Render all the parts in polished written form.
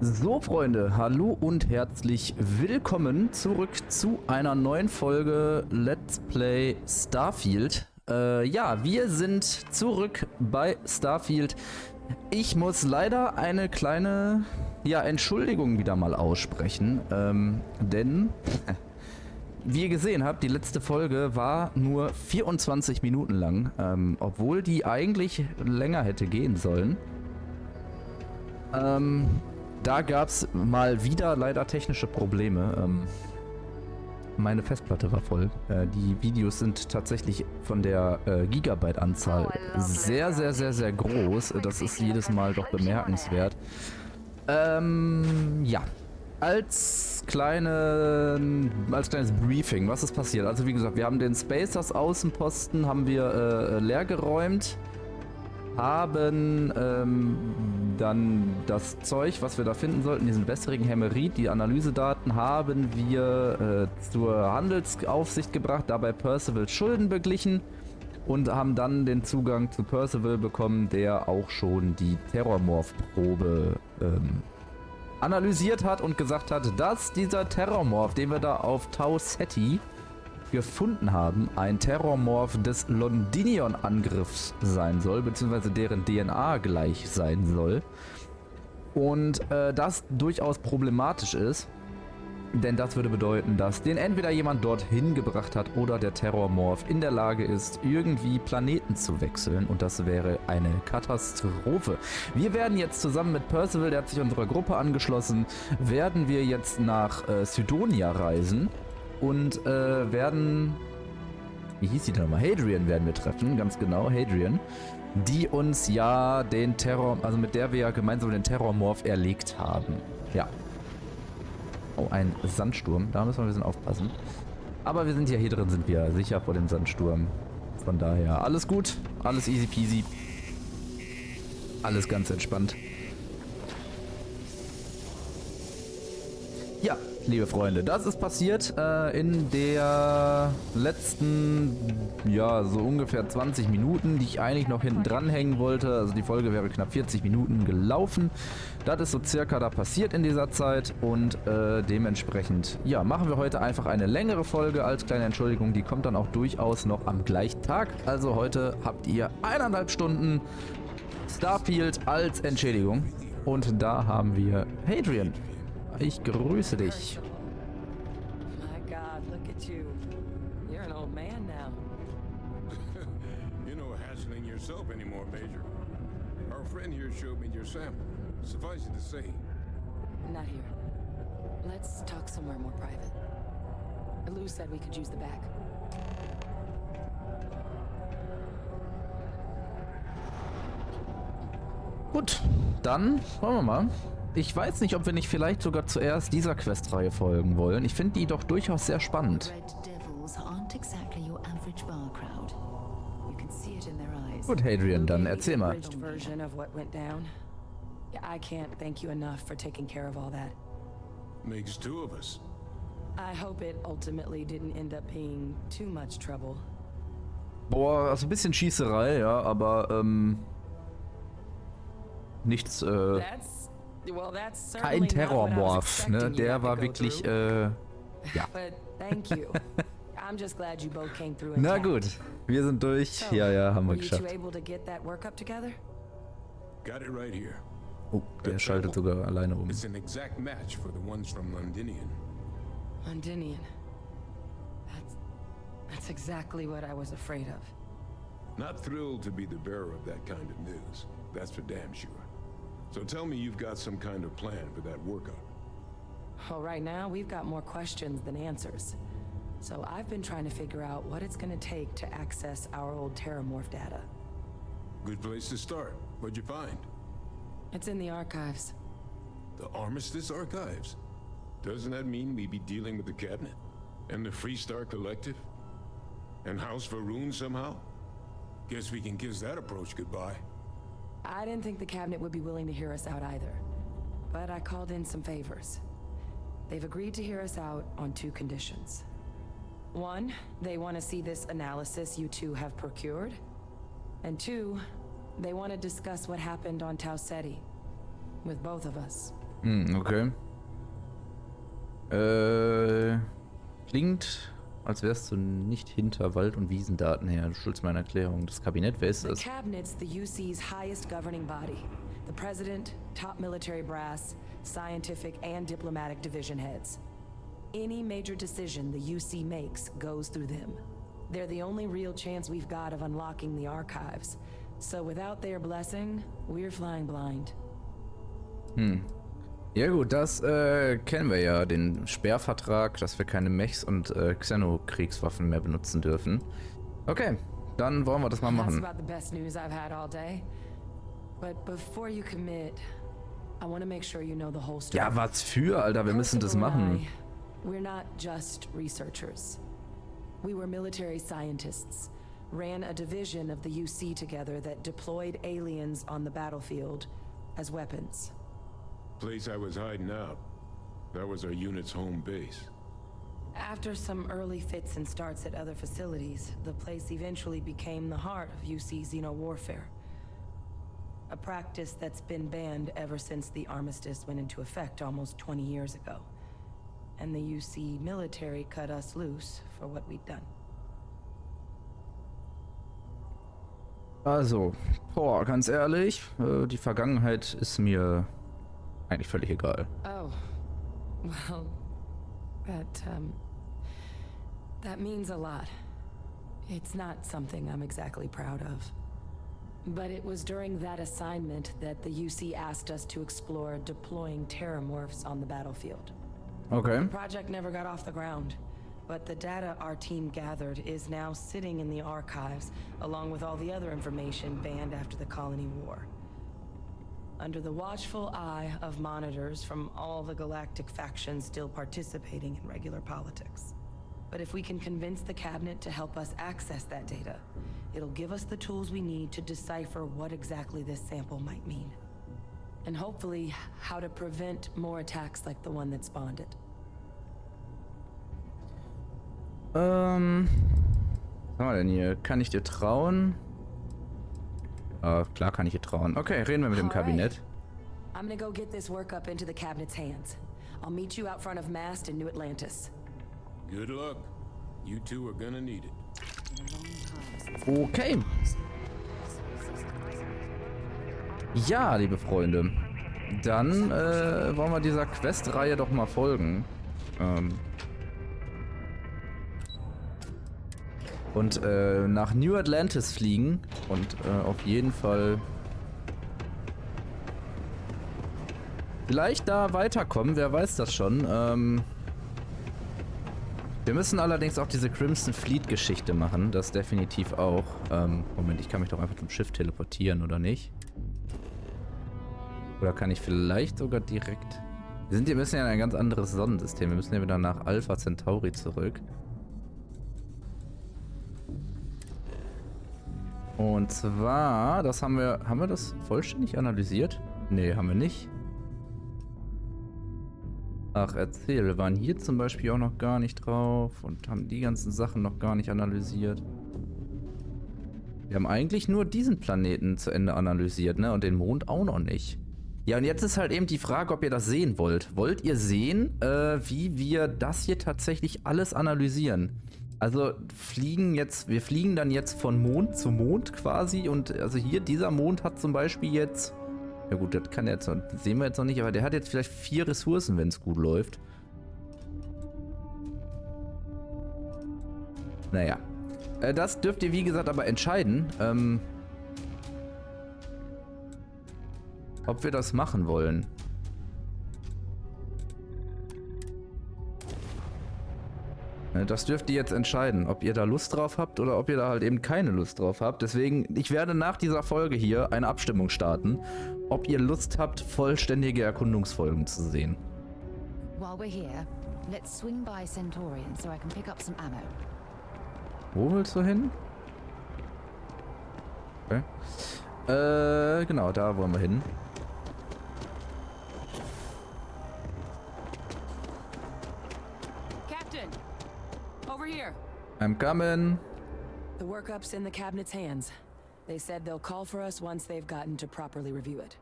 So Freunde, hallo und herzlich willkommen zurück zu einer neuen Folge Let's Play Starfield. Ja, wir sind zurück bei Starfield. Ich muss leider eine kleine Entschuldigung wieder mal aussprechen, denn wie ihr gesehen habt, die letzte Folge war nur 24 Minuten lang, obwohl die eigentlich länger hätte gehen sollen. Da gab es mal wieder leider technische Probleme. Meine Festplatte war voll. Die Videos sind tatsächlich von der Gigabyte-Anzahl sehr groß. Das ist jedes Mal doch bemerkenswert. Ja. Als kleines Briefing, was ist passiert? Also wie gesagt, wir haben den Spacers Außenposten leer geräumt. Haben dann das Zeug, was wir da finden sollten, diesen wässrigen Hämerit, die Analysedaten, haben wir zur Handelsaufsicht gebracht, dabei Percivals Schulden beglichen und haben dann den Zugang zu Percival bekommen, der auch schon die Terrormorph-Probe analysiert hat und gesagt hat, dass dieser Terrormorph, den wir da auf Tau Ceti gefunden haben, ein Terrormorph des Londinion-Angriffs sein soll, beziehungsweise deren DNA gleich sein soll. Und das durchaus problematisch ist, denn das würde bedeuten, dass den entweder jemand dorthin gebracht hat oder der Terrormorph in der Lage ist, irgendwie Planeten zu wechseln, und das wäre eine Katastrophe. Wir werden jetzt zusammen mit Percival, der hat sich unserer Gruppe angeschlossen, werden wir jetzt nach Cydonia reisen. Und werden, wie hieß die denn nochmal? Hadrian werden wir treffen, ganz genau, Hadrian. Die uns ja den Terror, also mit der wir ja gemeinsam den Terrormorph erlegt haben. Ja. Oh, ein Sandsturm, da müssen wir ein bisschen aufpassen. Aber wir sind ja hier drin, sind wir sicher vor dem Sandsturm. Von daher alles gut, alles easy peasy. Alles ganz entspannt. Ja, liebe Freunde, das ist passiert in der letzten, so ungefähr 20 Minuten, die ich eigentlich noch hinten dran hängen wollte. Also die Folge wäre knapp 40 Minuten gelaufen. Das ist so circa da passiert in dieser Zeit und dementsprechend, machen wir heute einfach eine längere Folge als kleine Entschuldigung. Die kommt dann auch durchaus noch am gleichen Tag. Also heute habt ihr 1,5 Stunden Starfield als Entschädigung. Und da haben wir Hadrian. Ich grüße dich. My God, look at you. You're an old man now. You're no hassling yourself anymore, Major. Our friend here showed me your sample. Suffice it to say. Not here. Let's talk somewhere more private. Lou said we could use the back. Gut, dann wollen wir mal. Ich weiß nicht, ob wir nicht vielleicht sogar zuerst dieser Questreihe folgen wollen. Ich finde die doch durchaus sehr spannend. Gut, Hadrian, dann erzähl mal. I can't thank you enough for taking care of all that. Makes two of us. I hope it ultimately didn't end up being too much trouble. Boah, also ein bisschen Schießerei, ja, aber nichts, kein Terrormorph, ne? Der war wirklich, ja. Na gut, wir sind durch. Ja, haben wir geschafft. Got it right here. Oh, der schaltet sogar alleine um. It's an exact match for the ones from Londinion. Londinion. That's exactly what I was afraid of. Not thrilled to be the bearer of that kind of news. That's for damn sure. So tell me you've got some kind of plan for that workup. Well, right now we've got more questions than answers. So I've been trying to figure out what it's gonna take to access our old Terrormorph data. Good place to start. What'd you find? It's in the archives. The Armistice Archives? Doesn't that mean we'd be dealing with the cabinet? And the Freestar-Kollektiv? And House Varun somehow? Guess we can kiss that approach goodbye. I didn't think the cabinet would be willing to hear us out either. But I called in some favors. They've agreed to hear us out on 2 conditions. 1, they want to see this analysis you two have procured. And 2, they want to discuss what happened on Tau Ceti. With both of us. Okay. Klingt, als wärst du nicht hinter Wald- und Wiesendaten her. Du schuldest meine Erklärung. Das Kabinett, wer ist The das? cabinet's the UC's highest governing body. The president, top military brass, scientific and diplomatic division heads. Any major decision the UC makes goes through them. They're the only real chance we've got of unlocking the archives. So without their blessing, we're flying blind. Ja gut, das kennen wir ja, den Sperrvertrag, dass wir keine Mechs und Xenokriegswaffen mehr benutzen dürfen. Okay, dann wollen wir das mal That's machen. about the best news I've had all day. But before you commit, I want to make sure you know the whole story. Ja, was für, Alter, wir müssen das machen. We're not just researchers. We were military scientists, ran a division of the UC together that deployed aliens on the battlefield as weapons. Place I was hiding out. That was our unit's home base. After some early fits and starts at other facilities, the place eventually became the heart of UC xeno-warfare. A practice that's been banned ever since the armistice went into effect almost 20 years ago. And the UC military cut us loose for what we'd done. Also, boah, ganz ehrlich, die Vergangenheit ist mir eigentlich völlig egal. Oh, well, that means a lot. It's not something I'm exactly proud of. But it was during that assignment that the UC asked us to explore deploying terrormorphs on the battlefield. Okay. The project never got off the ground, but the data our team gathered is now sitting in the archives, along with all the other information banned after the Colony War. Under the watchful eye of monitors from all the galactic factions still participating in regular politics. But if we can convince the cabinet to help us access that data, it'll give us the tools we need to decipher what exactly this sample might mean. And hopefully, how to prevent more attacks like the one that spawned it. Was haben wir denn hier? Kann ich dir trauen? Klar kann ich dir trauen. Okay, reden wir mit dem Kabinett. I'm gonna go get this work up into the cabinet's hands. I'll meet you out front of Mast in New Atlantis. Good luck. You two are gonna need it. Okay. Ja, liebe Freunde. Dann wollen wir dieser Questreihe doch mal folgen. Und nach New Atlantis fliegen und auf jeden Fall vielleicht da weiterkommen, wer weiß das schon. Wir müssen allerdings auch diese Crimson Fleet Geschichte machen, das definitiv auch. Moment, ich kann mich doch einfach zum Schiff teleportieren, oder nicht? Oder kann ich vielleicht sogar direkt... Wir müssen ja in ein ganz anderes Sonnensystem, wir müssen ja wieder nach Alpha Centauri zurück. Und zwar, das haben wir das vollständig analysiert? Nee, haben wir nicht. Ach, erzähl, wir waren hier zum Beispiel auch noch gar nicht drauf und haben die ganzen Sachen noch gar nicht analysiert. Wir haben eigentlich nur diesen Planeten zu Ende analysiert, ne? Und den Mond auch noch nicht. Ja, und jetzt ist halt eben die Frage, ob ihr das sehen wollt. Wollt ihr sehen, wie wir das hier tatsächlich alles analysieren? Also wir fliegen dann jetzt von Mond zu Mond quasi und also hier, dieser Mond hat zum Beispiel jetzt, ja gut, das kann jetzt, das sehen wir jetzt noch nicht, aber der hat jetzt vielleicht 4 Ressourcen, wenn es gut läuft. Naja, das dürft ihr wie gesagt aber entscheiden, ob wir das machen wollen. Das dürft ihr jetzt entscheiden, ob ihr da Lust drauf habt oder ob ihr da halt eben keine Lust drauf habt. Deswegen, ich werde nach dieser Folge hier eine Abstimmung starten, ob ihr Lust habt, vollständige Erkundungsfolgen zu sehen. While we're here, let's swing by Centaurian so I can pick up some ammo. Wo willst du hin? Okay. Genau, da wollen wir hin. I'm coming. The workup's in the cabinet's hands. They said they'll call for us once they've gotten to properly review it.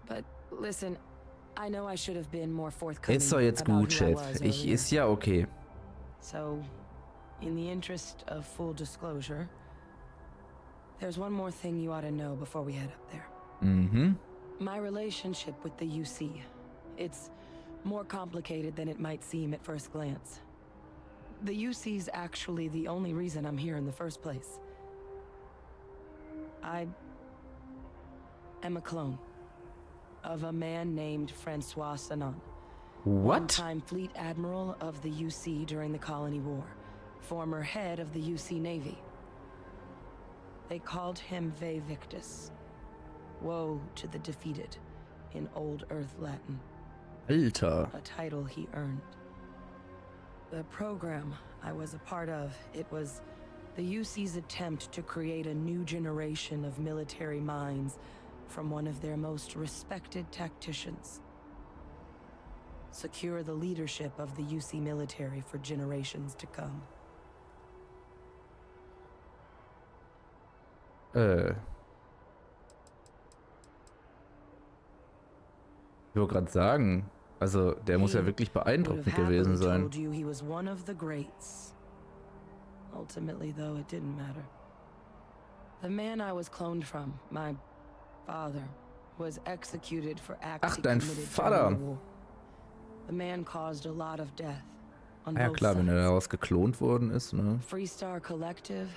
But listen, I know I should have been more forthcoming Ist doch jetzt about gut, who I Chef. was Ich earlier. ist ja okay. So, in the interest of full disclosure, there's one more thing you ought to know before we head up there. Mhm. My relationship with the UC. It's more complicated than it might seem at first glance. The UC's actually the only reason I'm here in the first place. I am a clone of a man named Francois Sanon. What? One-time fleet admiral of the UC during the Colony War. Former head of the UC Navy. They called him Ve Victus. Woe to the defeated in Old Earth Latin. Alter. A title he earned. The program I was a part of, it was the UC's attempt to create a new generation of military minds from one of their most respected tacticians. Secure the leadership of the UC military for generations to come. Ich wollte gerade sagen, also der muss ja wirklich beeindruckend gewesen sein. Told you he was one of the greats. Ultimately, though, it didn't matter. The man I was cloned from, my father, was executed for acts Ach, he dein committed Vater. during the war. The man caused a lot of death on Ja both klar, wenn er sides. daraus geklont worden ist, ne? Freestar-Kollektiv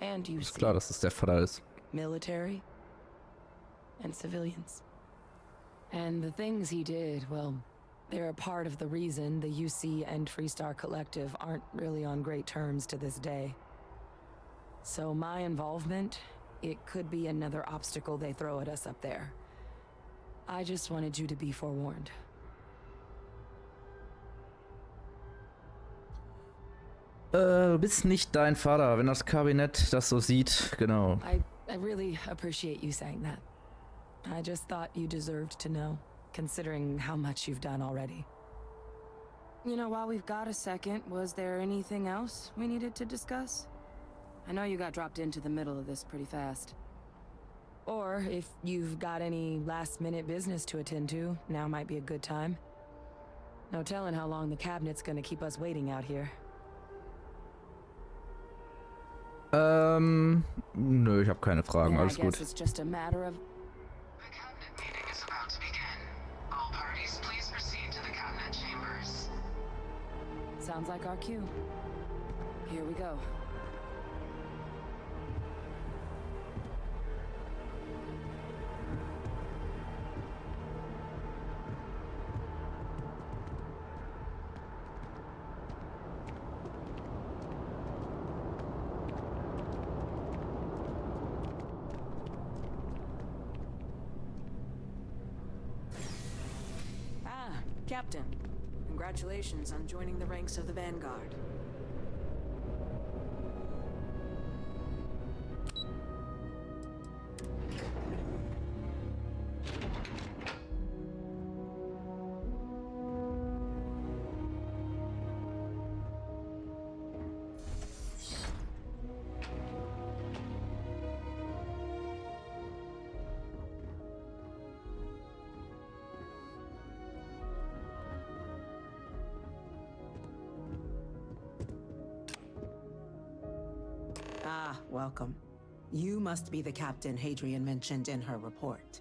and Ist UC. klar, dass das der Vater ist. Military and civilians. And the things he did, well, they're a part of the reason the UC and Freestar-Kollektiv aren't really on great terms to this day. So my involvement, it could be another obstacle they throw at us up there. I just wanted you to be forewarned. Du bist nicht dein Vater, wenn das Kabinett das so sieht, genau. I really appreciate you saying that. I just thought you deserved to know, considering how much you've done already. You know, while we've got a second, was there anything else we needed to discuss? I know you got dropped into the middle of this pretty fast. Or if you've got any last-minute business to attend to, now might be a good time. No telling how long the cabinet's gonna keep us waiting out here. Nö, ich habe keine Fragen, Yeah, I alles guess gut. it's just a matter of... The cabinet meeting is about to begin. All parties, please proceed to the cabinet chambers. Sounds like our cue. Here we go. Captain, congratulations on joining the ranks of the Vanguard. Ah, welcome. You must be the captain Hadrian mentioned in her report.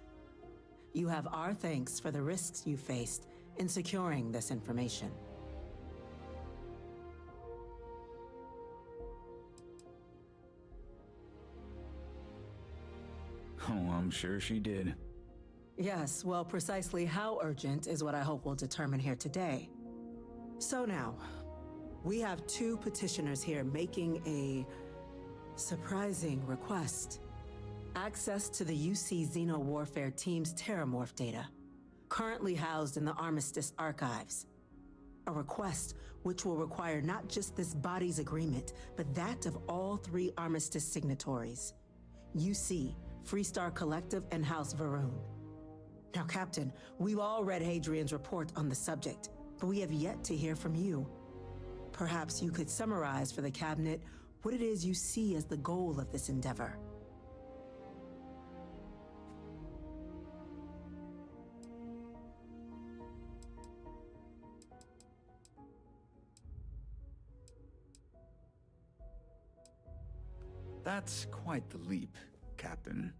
You have our thanks for the risks you faced in securing this information. Oh, I'm sure she did. Yes, well, precisely how urgent is what I hope we'll determine here today. So now, we have two petitioners here making a surprising request. Access to the UC Xeno Warfare Team's Terrormorph data, currently housed in the Armistice archives. A request which will require not just this body's agreement, but that of all three Armistice signatories. UC, Freestar-Kollektiv, and House Varun. Now, Captain, we've all read Hadrian's report on the subject, but we have yet to hear from you. Perhaps you could summarize for the Cabinet what it is you see as the goal of this endeavor. That's quite the leap, Captain.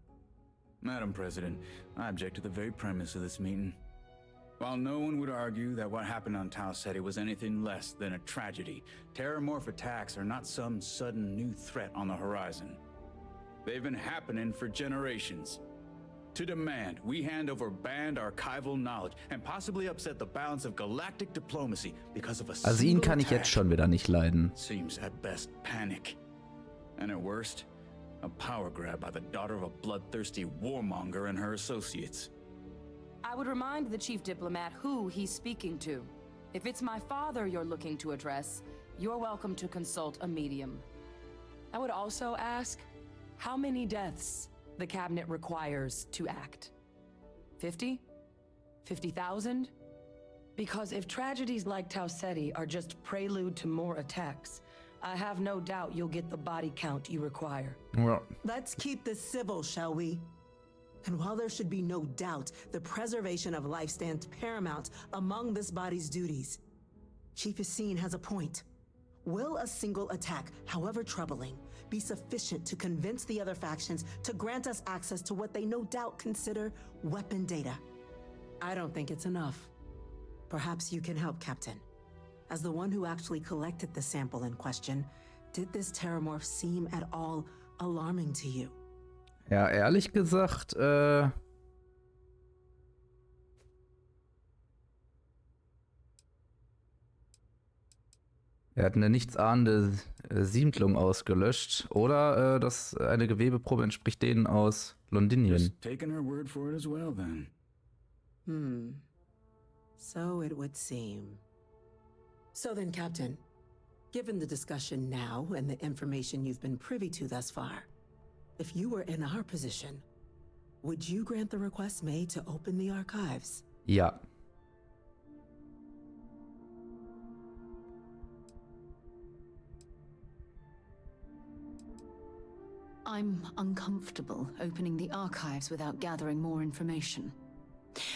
Madam President, I object to the very premise of this meeting. While no one would argue that what happened on Tau Ceti was anything less than a tragedy, Terrormorph attacks are not some sudden new threat on the horizon. They've been happening for generations. To demand we hand over banned archival knowledge and possibly upset the balance of galactic diplomacy because of a Also ihn single kann ich attack jetzt schon wieder nicht leiden. seems at best panic. And at worst, a power grab by the daughter of a bloodthirsty warmonger and her associates. I would remind the chief diplomat who he's speaking to. If it's my father you're looking to address, you're welcome to consult a medium. I would also ask how many deaths the cabinet requires to act. 50? 50,000? Because if tragedies like Tau Ceti are just prelude to more attacks, I have no doubt you'll get the body count you require. Ja. Let's keep this civil, shall we? And while there should be no doubt the preservation of life stands paramount among this body's duties, Chief Yassine has a point. Will a single attack, however troubling, be sufficient to convince the other factions to grant us access to what they no doubt consider weapon data? I don't think it's enough. Perhaps you can help, Captain. As the one who actually collected the sample in question, did this Terrormorph seem at all alarming to you? Ja, ehrlich gesagt, er hat eine nichtsahnende Siedlung ausgelöscht. Oder eine Gewebeprobe entspricht denen aus Londinien. Just taking her word for it as well, then. So it would seem. So then, Captain, given the discussion now and the information you've been privy to thus far, if you were in our position, would you grant the request made to open the archives? Ja. I'm uncomfortable opening the archives without gathering more information.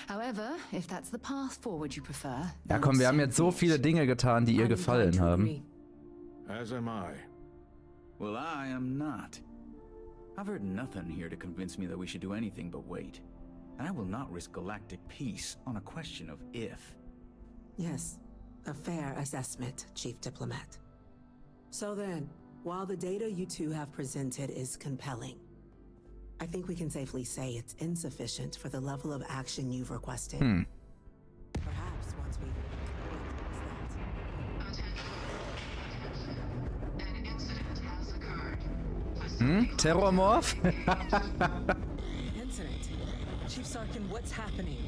However, if that's the path forward you prefer. Ja, komm, wir haben jetzt so viele Dinge getan, die ihr gefallen haben. As am I. Well, I am not. I've heard nothing here to convince me that we should do anything but wait. And I will not risk galactic peace on a question of if. Yes, a fair assessment, Chief Diplomat. So then, while the data you two have presented is compelling, I think we can safely say it's insufficient for the level of action you've requested. Perhaps once we've An incident has occurred. Terrormorph? Incident. Chief Sarkin, what's happening?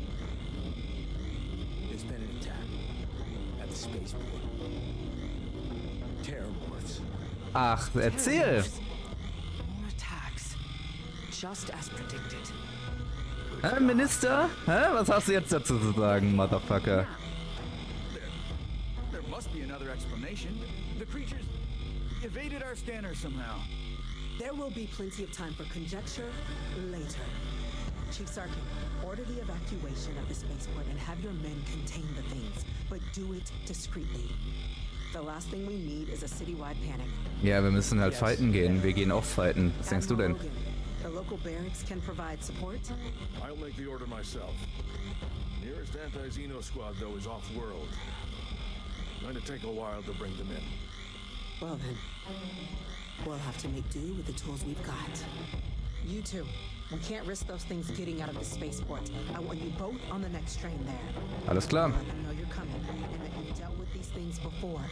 There's been an attack at the spaceport. Terrormorphs. Ach, erzähl! More attacks. Just as predicted. Hä, Minister? Hä? Was hast du jetzt dazu zu sagen, Motherfucker? There must be another explanation. The creatures evaded our scanner somehow. There will be plenty of time for conjecture later. Chief Sarkin, order the evacuation of the spaceport and have your men contain the things, but do it discreetly. The last thing we need is a citywide panic. Ja, wir müssen halt fighten gehen. Wir gehen auch fighten. Was denkst du denn? Logan, the local barracks can provide support. I'll make the order myself. Nearest anti-Xeno squad, though, is off-world. Going to take a while to bring them in. Well then, we'll have to make do with the tools we've got. You two, we can't risk those things getting out of the spaceport. I want you both on the next train there. Alles klar. Let them know you're coming and that you've dealt with these things before.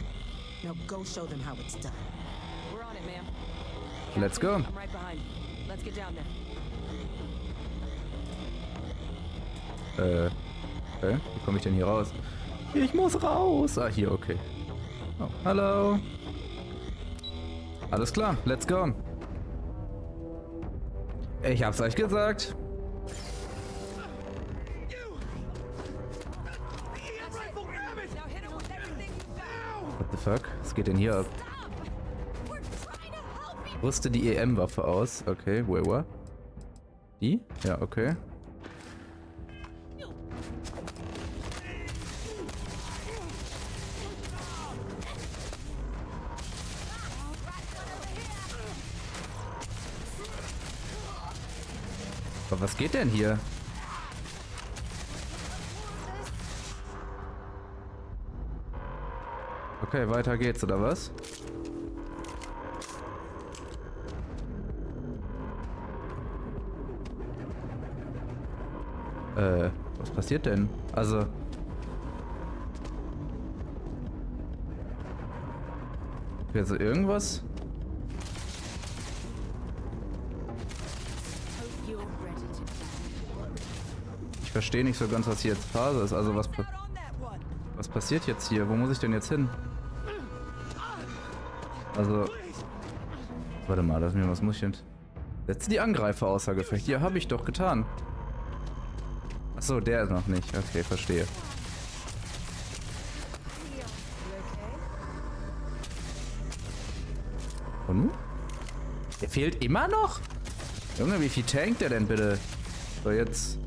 Now go show them how it's done. We're on it, ma'am. Let's go. I'm right behind. Let's get down there. Okay. Wie komme ich denn hier raus? Ich muss raus. Ah, hier, okay. Oh, hallo. Alles klar, let's go. Ich hab's euch gesagt. What the fuck? Was geht denn hier ab? Rüste die EM-Waffe aus. Okay, where? Die? Ja, okay. Was geht denn hier? Okay, weiter geht's, oder was? Was passiert denn? Also... Okay, also irgendwas? Ich verstehe nicht so ganz, was hier jetzt Phase ist. Also was passiert jetzt hier? Wo muss ich denn jetzt hin? Also... Warte mal, was muss ich denn... Setze die Angreifer außer Gefecht. Ja, habe ich doch getan. Achso, der ist noch nicht. Okay, verstehe. Und? Der fehlt immer noch? Junge, wie viel tankt der denn bitte? So, jetzt...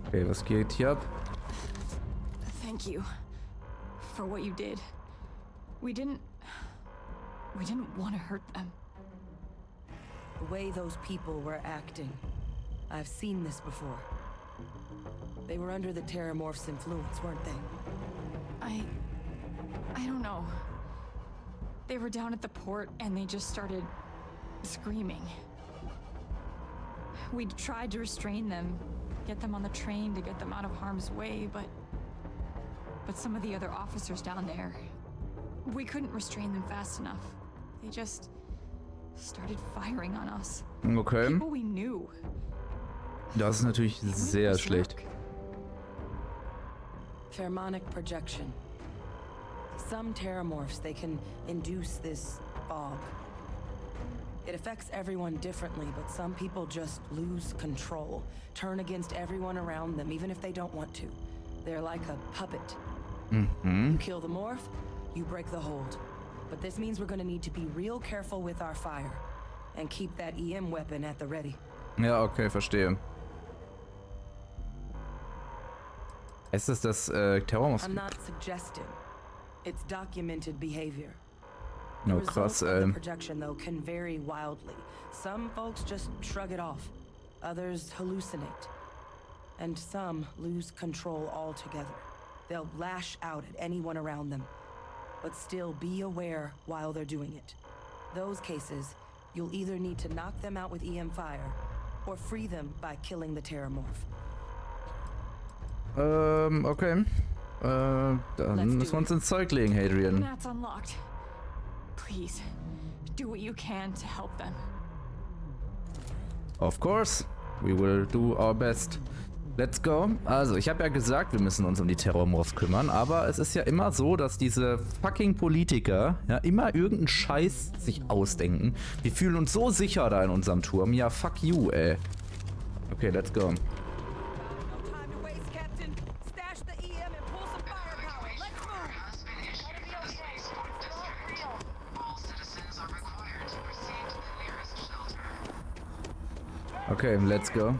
Okay, was geht hier ab? Thank you for what you did. We didn't want to hurt them. The way those people were acting, I've seen this before. They were under the Terrormorph's influence, weren't they? I don't know. They were down at the port and they just started screaming. We tried to restrain them, get them on the train to get them out of harm's way, but some of the other officers down there, we couldn't restrain them fast enough. They just started firing on us. Okay. People we knew. Das ist natürlich sehr schlecht. Pheromonic projection. Some terrormorphs, they can induce this fog. It affects everyone differently, but some people just lose control, turn against everyone around them, even if they don't want to. They're like a puppet. You kill the morph, you break the hold. But this means we're gonna need to be real careful with our fire and keep that EM weapon at the ready. Ja, okay, verstehe. Ist es das Terrormorph? I'm not suggesting. It's documented behavior. No, krass, The projection though can vary wildly. Some folks just shrug it off. Others hallucinate. And some lose control altogether. They'll lash out at anyone around them. But still be aware while they're doing it. Those cases, you'll either need to knock them out with EM fire or free them by killing the Terrormorph. Okay. Dann müssen wir uns ins Zeug legen, Hadrian. That's unlocked. Please, do what you can to help them. Of course. We will do our best. Let's go. Also, ich habe ja gesagt, wir müssen uns um die Terrormorphs kümmern, aber es ist ja immer so, dass diese fucking Politiker ja immer irgendeinen Scheiß sich ausdenken. Wir fühlen uns so sicher da in unserem Turm. Ja, fuck you, ey. Okay, let's go. Okay, let's go.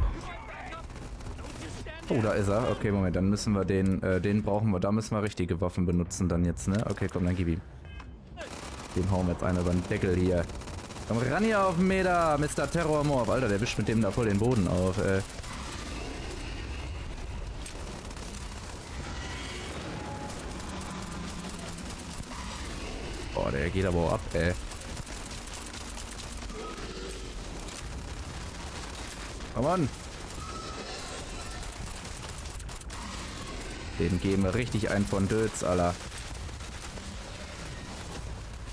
Oh, da ist er. Okay, Moment, dann müssen wir den brauchen wir. Da müssen wir richtige Waffen benutzen dann jetzt, ne? Okay, komm, dann gib ihm. Dem hauen wir jetzt einer über den Deckel hier. Komm ran hier auf den Meter, Mr. Terrormorph. Alter, der wischt mit dem da voll den Boden auf, ey. Boah, der geht aber auch ab, ey. Komm on. Den geben wir richtig ein von Dötz, Alter.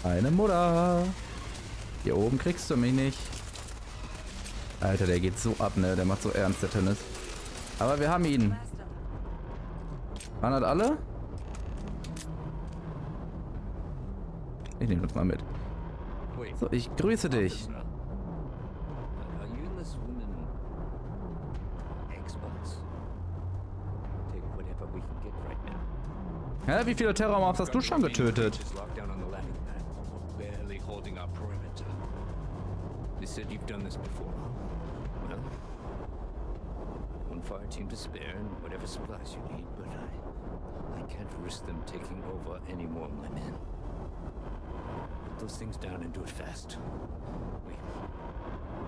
Eine Mutter. Hier oben kriegst du mich nicht. Alter, der geht so ab, ne? Der macht so ernst, der Tennis. Aber wir haben ihn. Waren das alle? Ich nehme uns mal mit. So, ich grüße dich. Hä, wie viele Terrormorphs hast du schon getötet? Fire team to spare and whatever supplies you need, but I can't risk them taking over any more of my men. Put those things down and do it fast.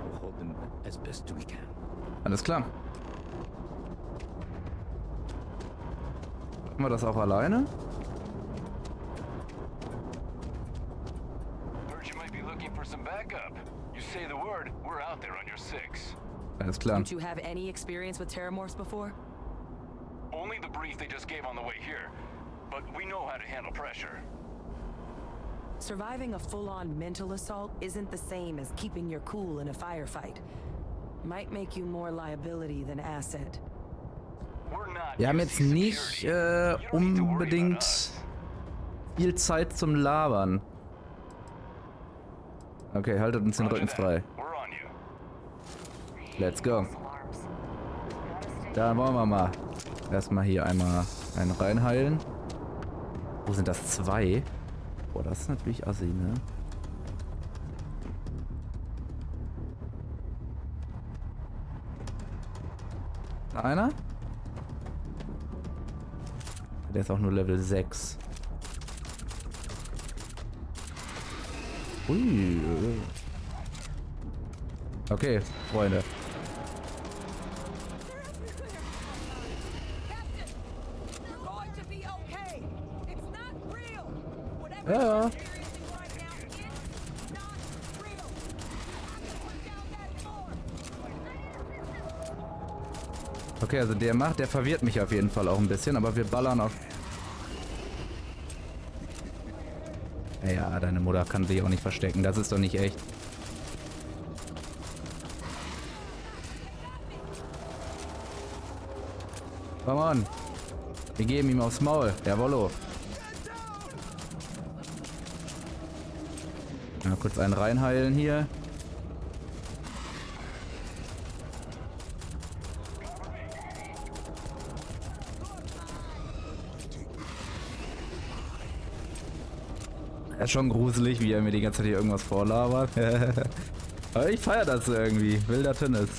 We'll hold them as best we can. Alles klar. Machen wir das auch alleine? Heard you might be looking for some backup. You say the word, we're out there on your six. Alles klar. Don't you have any experience with terrormorphs before? Only the brief they just gave on the way here. But we know how to handle pressure. Surviving a full-on mental assault isn't the same as keeping your cool in a firefight. Might make you more liability than asset. Wir haben jetzt nicht unbedingt viel Zeit zum Labern. Okay, haltet uns den Rücken frei. Let's go. Dann wollen wir mal erstmal hier einmal einen reinheilen. Wo sind das? 2? Boah, das ist natürlich assi, ne? Einer? Der ist auch nur Level 6. Ui. Okay, Freunde. Ja. Okay, also der verwirrt mich auf jeden Fall auch ein bisschen, aber wir ballern auf... Ja, deine Mutter kann sich auch nicht verstecken, das ist doch nicht echt. Come on. Wir geben ihm aufs Maul. Jawollo. Mal kurz einen reinheilen hier. Er ist schon gruselig, wie er mir die ganze Zeit hier irgendwas vorlabert. Aber ich feiere das irgendwie. Wilder Tennis.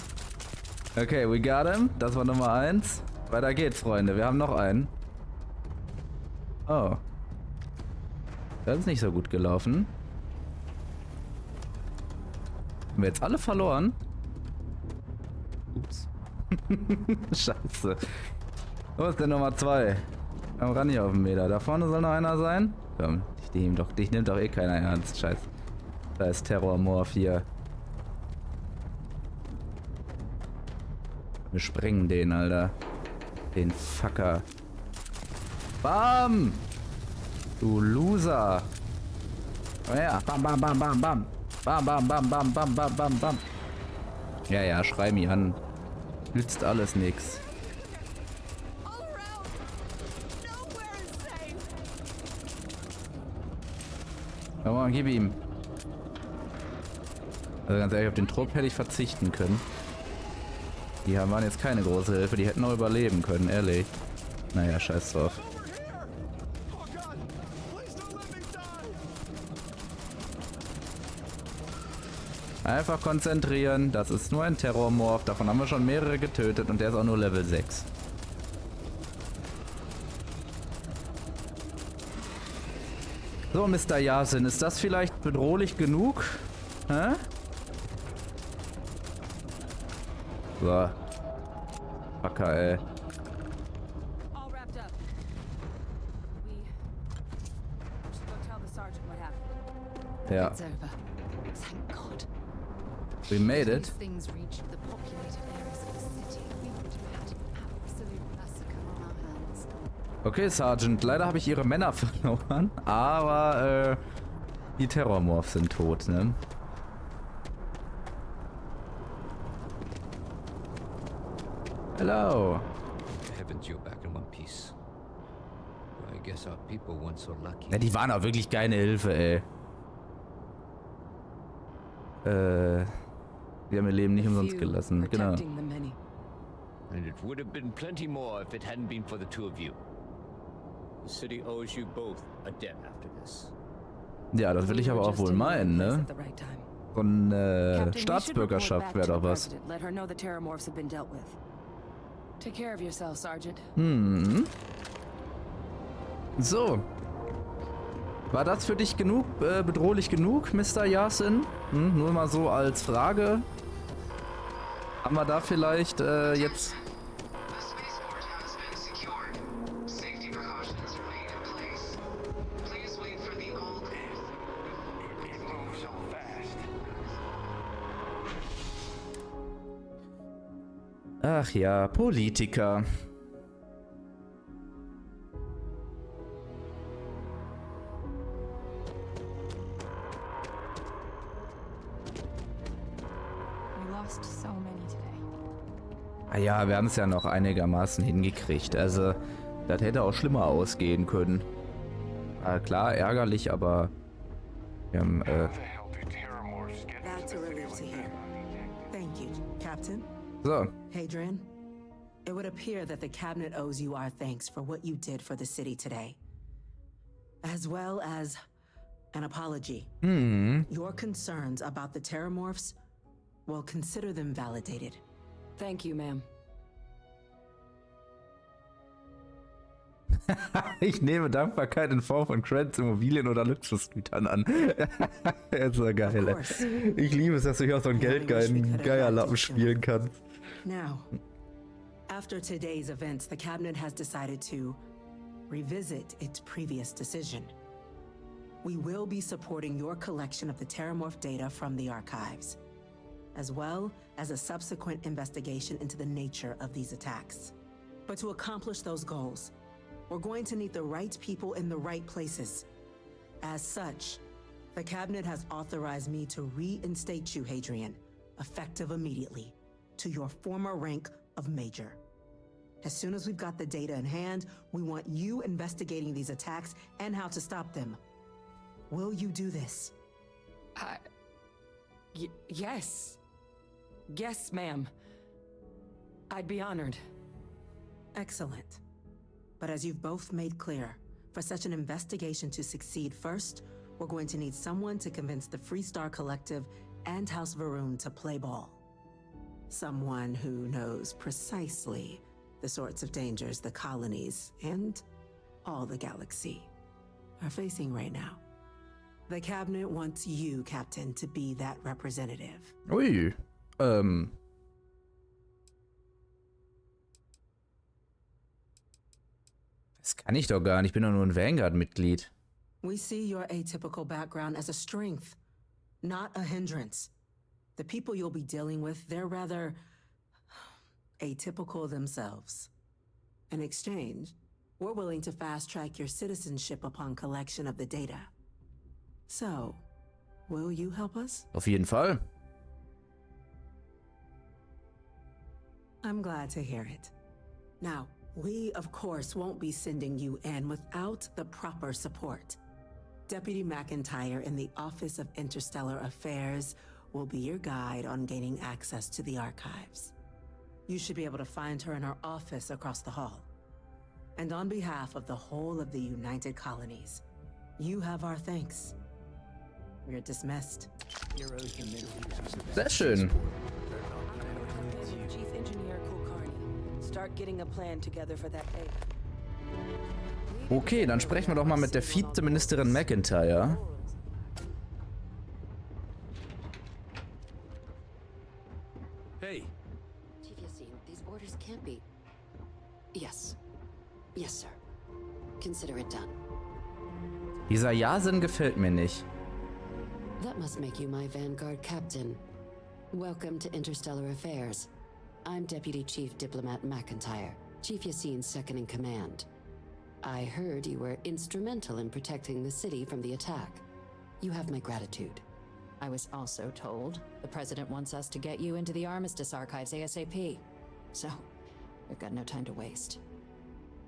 Okay, we got him. Das war Nummer 1. Weiter geht's, Freunde. Wir haben noch einen. Oh. Das ist nicht so gut gelaufen. Haben wir jetzt alle verloren? Ups. Scheiße. Wo ist denn Nummer 2? Komm ran hier auf den Meter. Da vorne soll noch einer sein? Komm, dich nimmt doch eh keiner ernst. Scheiße. Da ist Terrormorph hier. Wir sprengen den, Alter. Den Fucker. Bam! Du Loser! Oh ja. Bam, bam, bam, bam, bam. Bam, bam, bam, bam, bam, bam, bam, bam. Ja, ja, schrei mich an. Nützt alles nix. Komm mal, gib ihm. Also ganz ehrlich, auf den Trupp hätte ich verzichten können. Die waren jetzt keine große Hilfe, die hätten auch überleben können, ehrlich. Naja, scheiß drauf. Einfach konzentrieren, das ist nur ein Terrormorph, davon haben wir schon mehrere getötet und der ist auch nur Level 6. So, Mr. Yasin, ist das vielleicht bedrohlich genug? Hä? So. Fucker, ey. Ja. We made it. Okay, Sergeant, leider habe ich ihre Männer verloren, aber die Terrormorphs sind tot, ne? Hello. Heavens, you're back in one piece. I guess our people weren't so lucky. Ja, die waren auch wirklich keine Hilfe, ey. Die haben ihr Leben nicht umsonst gelassen, genau. And it would have been plenty more if it hadn't been for the two of you. The city owes you both a debt after this. Ja, das will ich aber auch wohl meinen, ne? Von Staatsbürgerschaft wäre doch was. So. War das für dich genug, bedrohlich genug, Mr. Yasin? Nur mal so als Frage. Haben wir da vielleicht jetzt... The spaceport has been secured. Safety precautions remain in place. Please wait for the all clear. It moves so fast. Ach ja, Politiker. We lost so many today. Ah ja, wir haben es ja noch einigermaßen hingekriegt. Also, das hätte auch schlimmer ausgehen können. Klar, ärgerlich, aber wir haben, How the hell did Terrormorphs get That's a relief to hear. Thank you, Captain. so. Hadrian, it would appear that the cabinet owes you our thanks for what you did for the city today. As well as an apology. Your concerns about the Terrormorphs, well, consider them validated. Thank you, ma'am. Ich nehme Dankbarkeit in Form von Credits, Immobilien oder Luxusgütern an. Er ist so geil. course. Ich liebe es, dass du hier auch so einen geldgeilen Geierlappen spielen kannst. Now, after today's events, the cabinet has decided to revisit its previous decision. We will be supporting your collection of the Terrormorph data from the archives, as well as a subsequent investigation into the nature of these attacks. But to accomplish those goals, we're going to need the right people in the right places. As such, the cabinet has authorized me to reinstate you, Hadrian, effective immediately, to your former rank of Major. As soon as we've got the data in hand, we want you investigating these attacks and how to stop them. Will you do this? Yes. Yes, ma'am. I'd be honored. Excellent. But as you've both made clear, for such an investigation to succeed first, we're going to need someone to convince the Freestar-Kollektiv and House Varun to play ball. Someone who knows precisely the sorts of dangers the colonies and all the galaxy are facing right now. The cabinet wants you, Captain, to be that representative. Ui, Das kann ich doch gar nicht, ich bin doch nur ein Vanguard-Mitglied. We see your atypical background as a strength, not a hindrance. The people you'll be dealing with, they're rather atypical themselves. In exchange, we're willing to fast-track your citizenship upon collection of the data. So, will you help us? Auf jeden Fall. I'm glad to hear it. Now, we, of course, won't be sending you in without the proper support. Deputy McIntyre in the Office of Interstellar Affairs will be your guide on gaining access to the archives. You should be able to find her in her office across the hall. And on behalf of the whole of the United Colonies, you have our thanks. You're dismissed. Sehr schön. Chief Engineer Kulkarni. Start getting a plan together for that day. Okay, dann sprechen wir doch mal mit der Vizeministerin McIntyre. Hey. Chief Yasin, these orders can't be... Yes. Yes, sir. Consider it done. Dieser Yasin gefällt mir nicht. That must make you my Vanguard captain. Welcome to Interstellar Affairs. I'm Deputy Chief Diplomat McIntyre, Chief Yasin's second in command. I heard you were instrumental in protecting the city from the attack. You have my gratitude. I was also told the President wants us to get you into the Armistice archives ASAP. So, we've got no time to waste.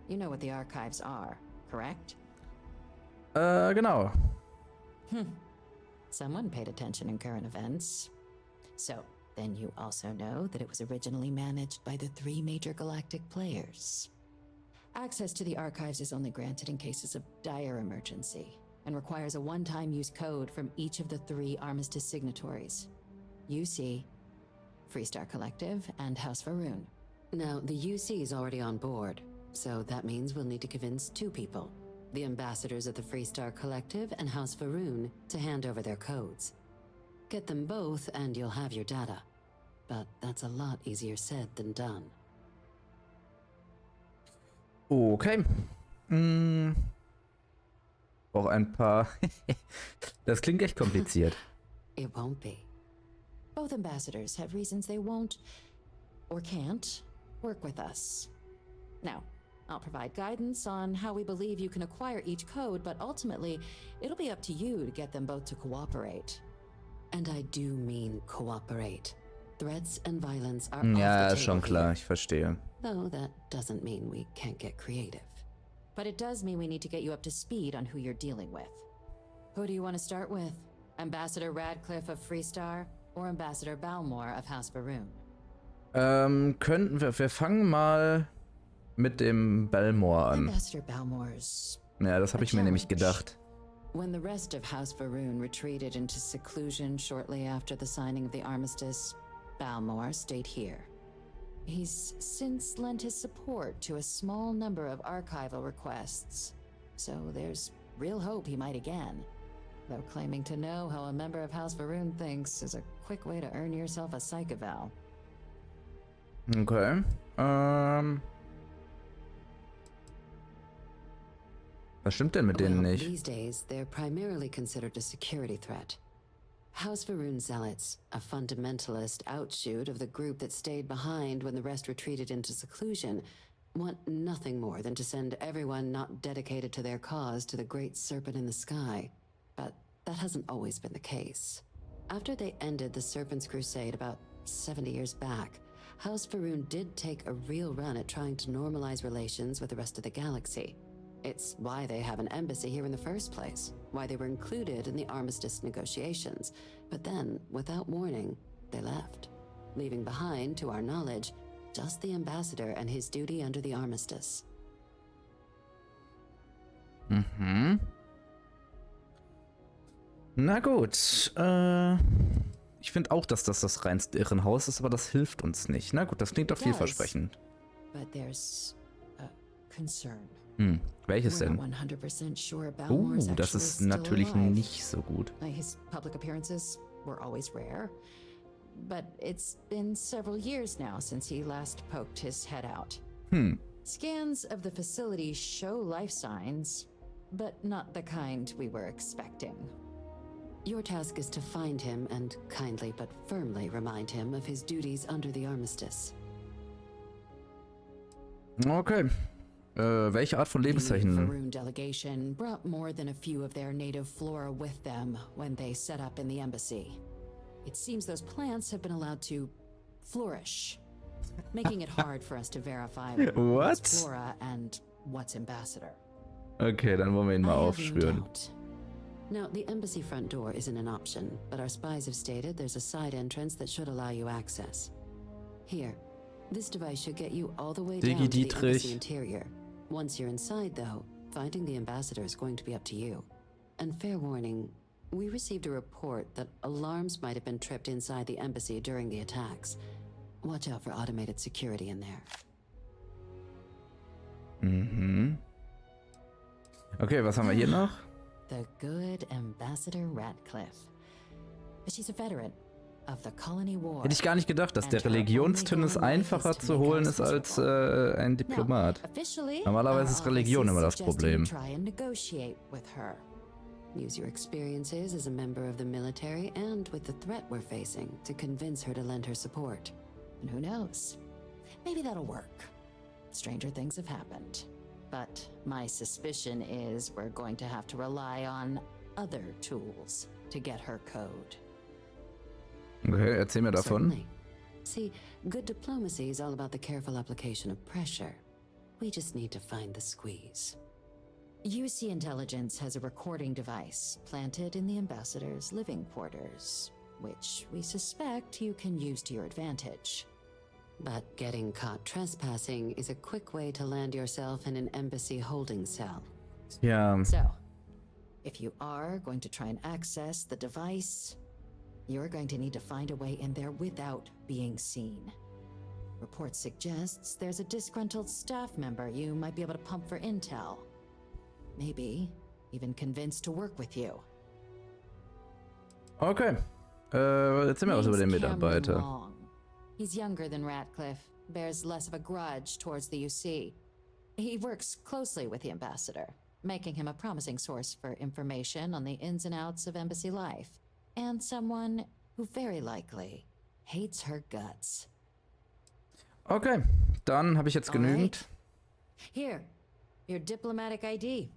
You know what the archives are, correct? Genau. Someone paid attention in current events. So, then you also know that it was originally managed by the 3 major galactic players. Access to the archives is only granted in cases of dire emergency, and requires a one-time use code from each of the 3 Armistice signatories. UC, Freestar-Kollektiv, and House Varun. Now, the UC is already on board, so that means we'll need to convince 2 people. the ambassadors of the Freestar-Kollektiv and House Va'ruun, to hand over their codes. Get them both and you'll have your data. But that's a lot easier said than done. Okay. Auch ein paar... Das klingt echt kompliziert. It won't be. Both ambassadors have reasons they won't, or can't, work with us. Now, I'll provide guidance on how we believe you can acquire each code, but ultimately, it'll be up to you to get them both to cooperate. And I do mean cooperate. Threats and violence are Ja, off the ist schon table klar, here. ich verstehe. Though that doesn't mean we can't get creative. But it does mean we need to get you up to speed on who you're dealing with. Who do you want to start with? Ambassador Radcliffe of Freestar or Ambassador Balmore of House Va'ruun? Könnten wir fangen mal mit dem Balmore an. Ambassador Balmore's Ja, das habe ich mir nämlich gedacht. When the rest of House Va'ruun retreated into seclusion shortly after the signing of the armistice, Balmore stayed here. He's since lent his support to a small number of archival requests, so there's real hope he might again. Though claiming to know how a member of House Va'ruun thinks is a quick way to earn yourself a psych eval. Okay. Was stimmt denn mit denen nicht? These days, they're primarily considered a security threat. House Va'ruun zealots, a fundamentalist outshoot of the group that stayed behind when the rest retreated into seclusion, want nothing more than to send everyone not dedicated to their cause to the great serpent in the sky. But that hasn't always been the case. After they ended the Serpent's Crusade about 70 years back, House Va'ruun did take a real run at trying to normalize relations with the rest of the galaxy. It's why they have an embassy here in the first place, why they were included in the armistice negotiations. But then, without warning, they left, leaving behind, to our knowledge, just the ambassador and his duty under the armistice. Mhm. Na gut, ich finde auch, dass das reinste Irrenhaus ist, aber das hilft uns nicht. Na gut, das klingt doch vielversprechend. But there's a concern. Welches denn? Das ist natürlich nicht so gut. His public appearances were always rare, but it's been several years now since he last poked his head out. Scans of the facility show life signs, but not the kind we were expecting. Your task is to find him and kindly but firmly remind him of his duties under the armistice. Okay. Welche Art von Lebenszeichen? The Va'ruun delegation brought more than a few of their native flora with them when they set up in the embassy. It seems those plants have been allowed to flourish, making it hard for us to verify what's flora and what's ambassador. Okay, dann wollen wir ihn mal aufspüren. Now, the embassy front door isn't an option, but our spies have stated there's a side entrance that should allow you access. Here, this device should get you all the way down to the embassy interior. Once you're inside, though, finding the ambassador is going to be up to you. And fair warning, we received a report that alarms might have been tripped inside the embassy during the attacks. Watch out for automated security in there. Mhm. Okay, was haben wir hier noch? The good Ambassador Radcliffe. She's a veteran of the Colony War. Hätte ich gar nicht gedacht, dass der Religionstünnis einfacher zu holen ist als ein Diplomat. Normalerweise ist Religion immer das Problem. Use your experiences as a member of the military and with the threat we're facing to convince her to lend her support. And who knows? Maybe that'll work. Stranger things have happened. But my suspicion is we're going to have to rely on other tools to get her code. Okay, erzähl mir davon. Certainly. See, good diplomacy is all about the careful application of pressure. We just need to find the squeeze. UC Intelligence has a recording device planted in the ambassador's living quarters, which we suspect you can use to your advantage. But getting caught trespassing is a quick way to land yourself in an embassy holding cell. Yeah. So, if you are going to try and access the device, you're going to need to find a way in there without being seen. Report suggests there's a disgruntled staff member you might be able to pump for intel. Maybe even convinced to work with you. Okay. Erzähl mir was über den Name's Mitarbeiter. Cameron Long. He's younger than Ratcliffe, bears less of a grudge towards the UC. He works closely with the ambassador, making him a promising source for information on the ins and outs of embassy life, and someone who very likely hates her guts. Okay, dann habe ich jetzt genügend. Here, your diplomatic ID.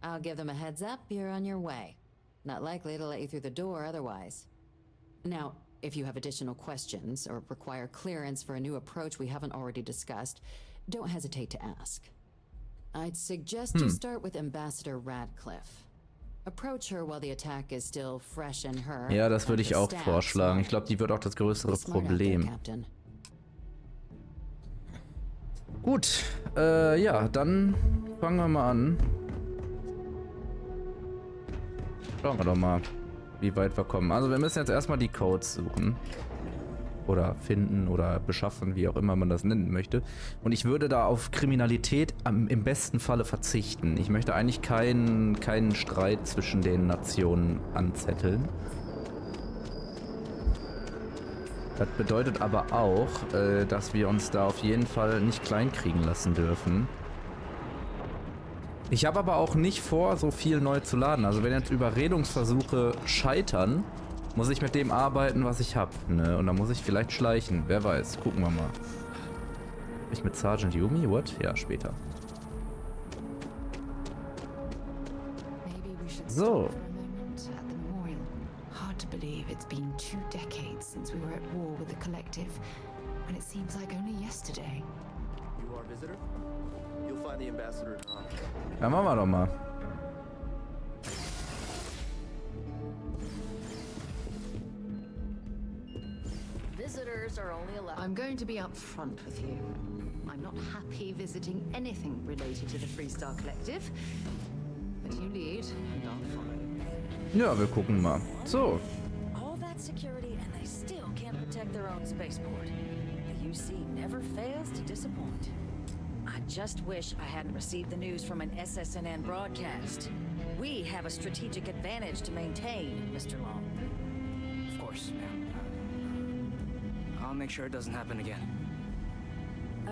I'll give them a heads up, you're on your way. Not likely to let you through the door otherwise. Now, if you have additional questions or require clearance for a new approach we haven't already discussed, don't hesitate to ask. I'd suggest you start with Ambassador Ratcliffe. Approach her while the attack is still fresh in her. Ja, das würde ich auch vorschlagen. Ich glaube, die wird auch das größere Problem. Gut, ja, dann fangen wir mal an. Schauen wir doch mal, wie weit wir kommen. Also wir müssen jetzt erstmal die Codes suchen. Oder finden oder beschaffen, wie auch immer man das nennen möchte. Und ich würde da auf Kriminalität im besten Falle verzichten. Ich möchte eigentlich keinen Streit zwischen den Nationen anzetteln. Das bedeutet aber auch, dass wir uns da auf jeden Fall nicht kleinkriegen lassen dürfen. Ich habe aber auch nicht vor, so viel neu zu laden. Also wenn jetzt Überredungsversuche scheitern, muss ich mit dem arbeiten, was ich habe. Ne? Und dann muss ich vielleicht schleichen. Wer weiß. Gucken wir mal. Ich mit Sergeant Yumi? What? Ja, später. So. Hard to believe it's been 2 decades since we were at war with the Collective, and it seems like only yesterday. You are a visitor? You'll find the ambassador. Ja, machen wir doch mal. Visitors are only allowed. I'm going to be upfront with you. I'm not happy visiting anything related to the Freestar-Kollektiv, but you lead and I'll follow. Ja, wir gucken mal. So. All that security and they still can't protect their own spaceport. The UC never fails to disappoint. I just wish I hadn't received the news from an SSNN broadcast. We have a strategic advantage to maintain, Mr. Long. Of course, ma'am. I'll make sure it doesn't happen again.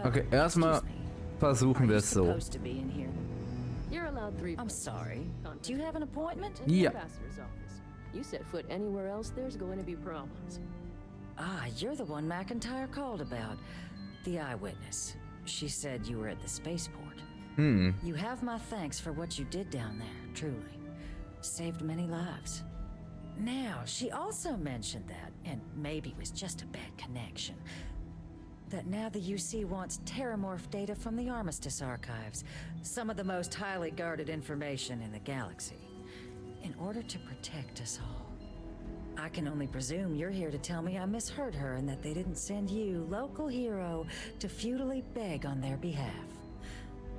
Okay, erstmal versuchen wir es so. You're allowed 3. I'm sorry. Do you have an appointment? Ja. You set foot anywhere else, there's going to be problems. Ah, you're the one McIntyre called about. The eyewitness. She said you were at the spaceport. You have my thanks for what you did down there, truly. Saved many lives. Now, she also mentioned that, and maybe it was just a bad connection, that now the UC wants Terrormorph data from the Armistice archives, some of the most highly guarded information in the galaxy, in order to protect us all. I can only presume you're here to tell me I misheard her and that they didn't send you, local hero, to futilely beg on their behalf.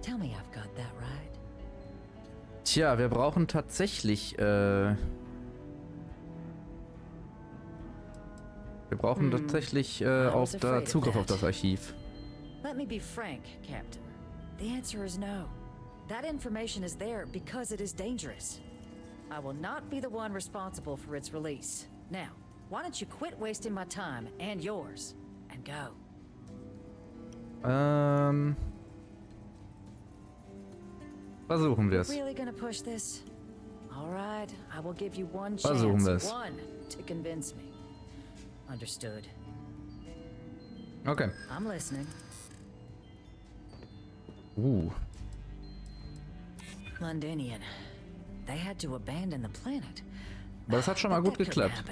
Tell me I've got that right. Tja, wir brauchen tatsächlich, Zugriff auf das Archiv. Let me be frank, Captain. The answer is no. That information is there because it is dangerous. I will not be the one responsible for its release. Now, why don't you quit wasting my time and yours and go? Versuchen wir es. Really gonna push this? All right, I will give you one chance. One to convince me. Understood. Okay. I'm listening. Londinian. They had to abandon the planet. Aber das hat schon mal gut geklappt.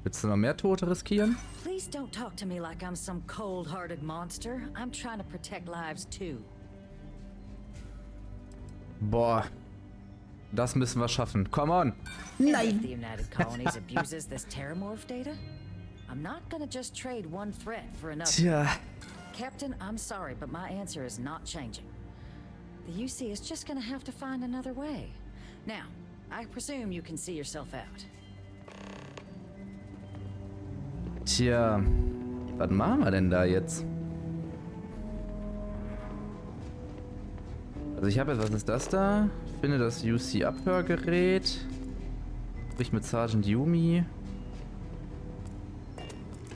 Willst du noch mehr Tote riskieren? Please don't talk to me like I'm some cold-hearted monster. I'm trying to protect lives too. Boah. Das müssen wir schaffen. Come on. Nein. If the United Colonies abuses this Terrormorph data, I'm not gonna just trade one threat for another. Tja. Captain, I'm sorry, but my answer is not changing. The UC is just gonna have to find another way. Now, I presume you can see yourself out. Tja, was machen wir denn da jetzt? Also ich habe jetzt, was ist das da? Finde das UC-Abhörgerät. Sprich mit Sergeant Yumi.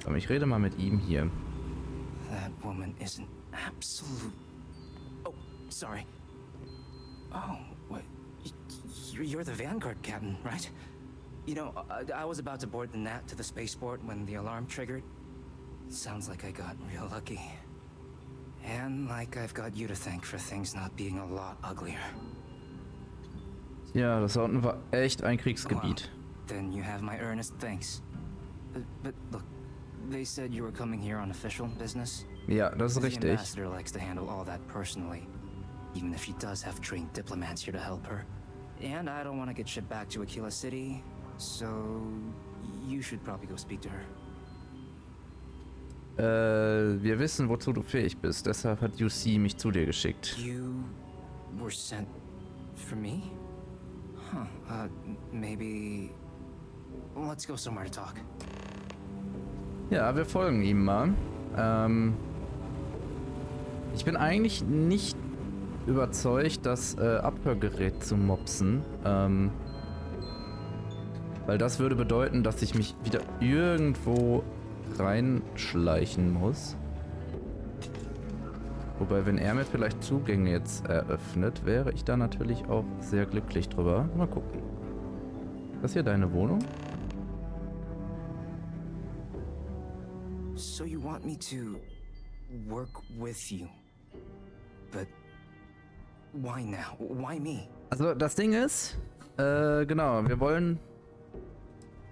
Aber ich rede mal mit ihm hier. That woman is an absolute... Oh, sorry. Oh, what? You're the Vanguard captain, right? You know, I was about to board the Nat to the spaceport when the alarm triggered. Sounds like I got real lucky. And like I've got you to thank for things not being a lot uglier. Ja, das da unten war echt ein Kriegsgebiet. Well, then you have my earnest thanks. But look, they said you were coming here on official business. Ja, das ist richtig. The ambassador likes to handle all that personally, even if she does have trained diplomats here to help her. And I don't want to get shipped back to Aquila City, so you should probably go speak to her. Wir wissen, wozu du fähig bist. Deshalb hat UC mich zu dir geschickt. You were sent for me? Huh. Maybe... Let's go somewhere to talk. Ja, wir folgen ihm mal. Ich bin eigentlich nicht überzeugt, das Abhörgerät zu mopsen. Weil das würde bedeuten, dass ich mich wieder irgendwo reinschleichen muss. Wobei, wenn er mir vielleicht Zugänge jetzt eröffnet, wäre ich da natürlich auch sehr glücklich drüber. Mal gucken. Ist das hier deine Wohnung? So you want me to work with you? But why now? Why me? Also das Ding ist, genau, wir wollen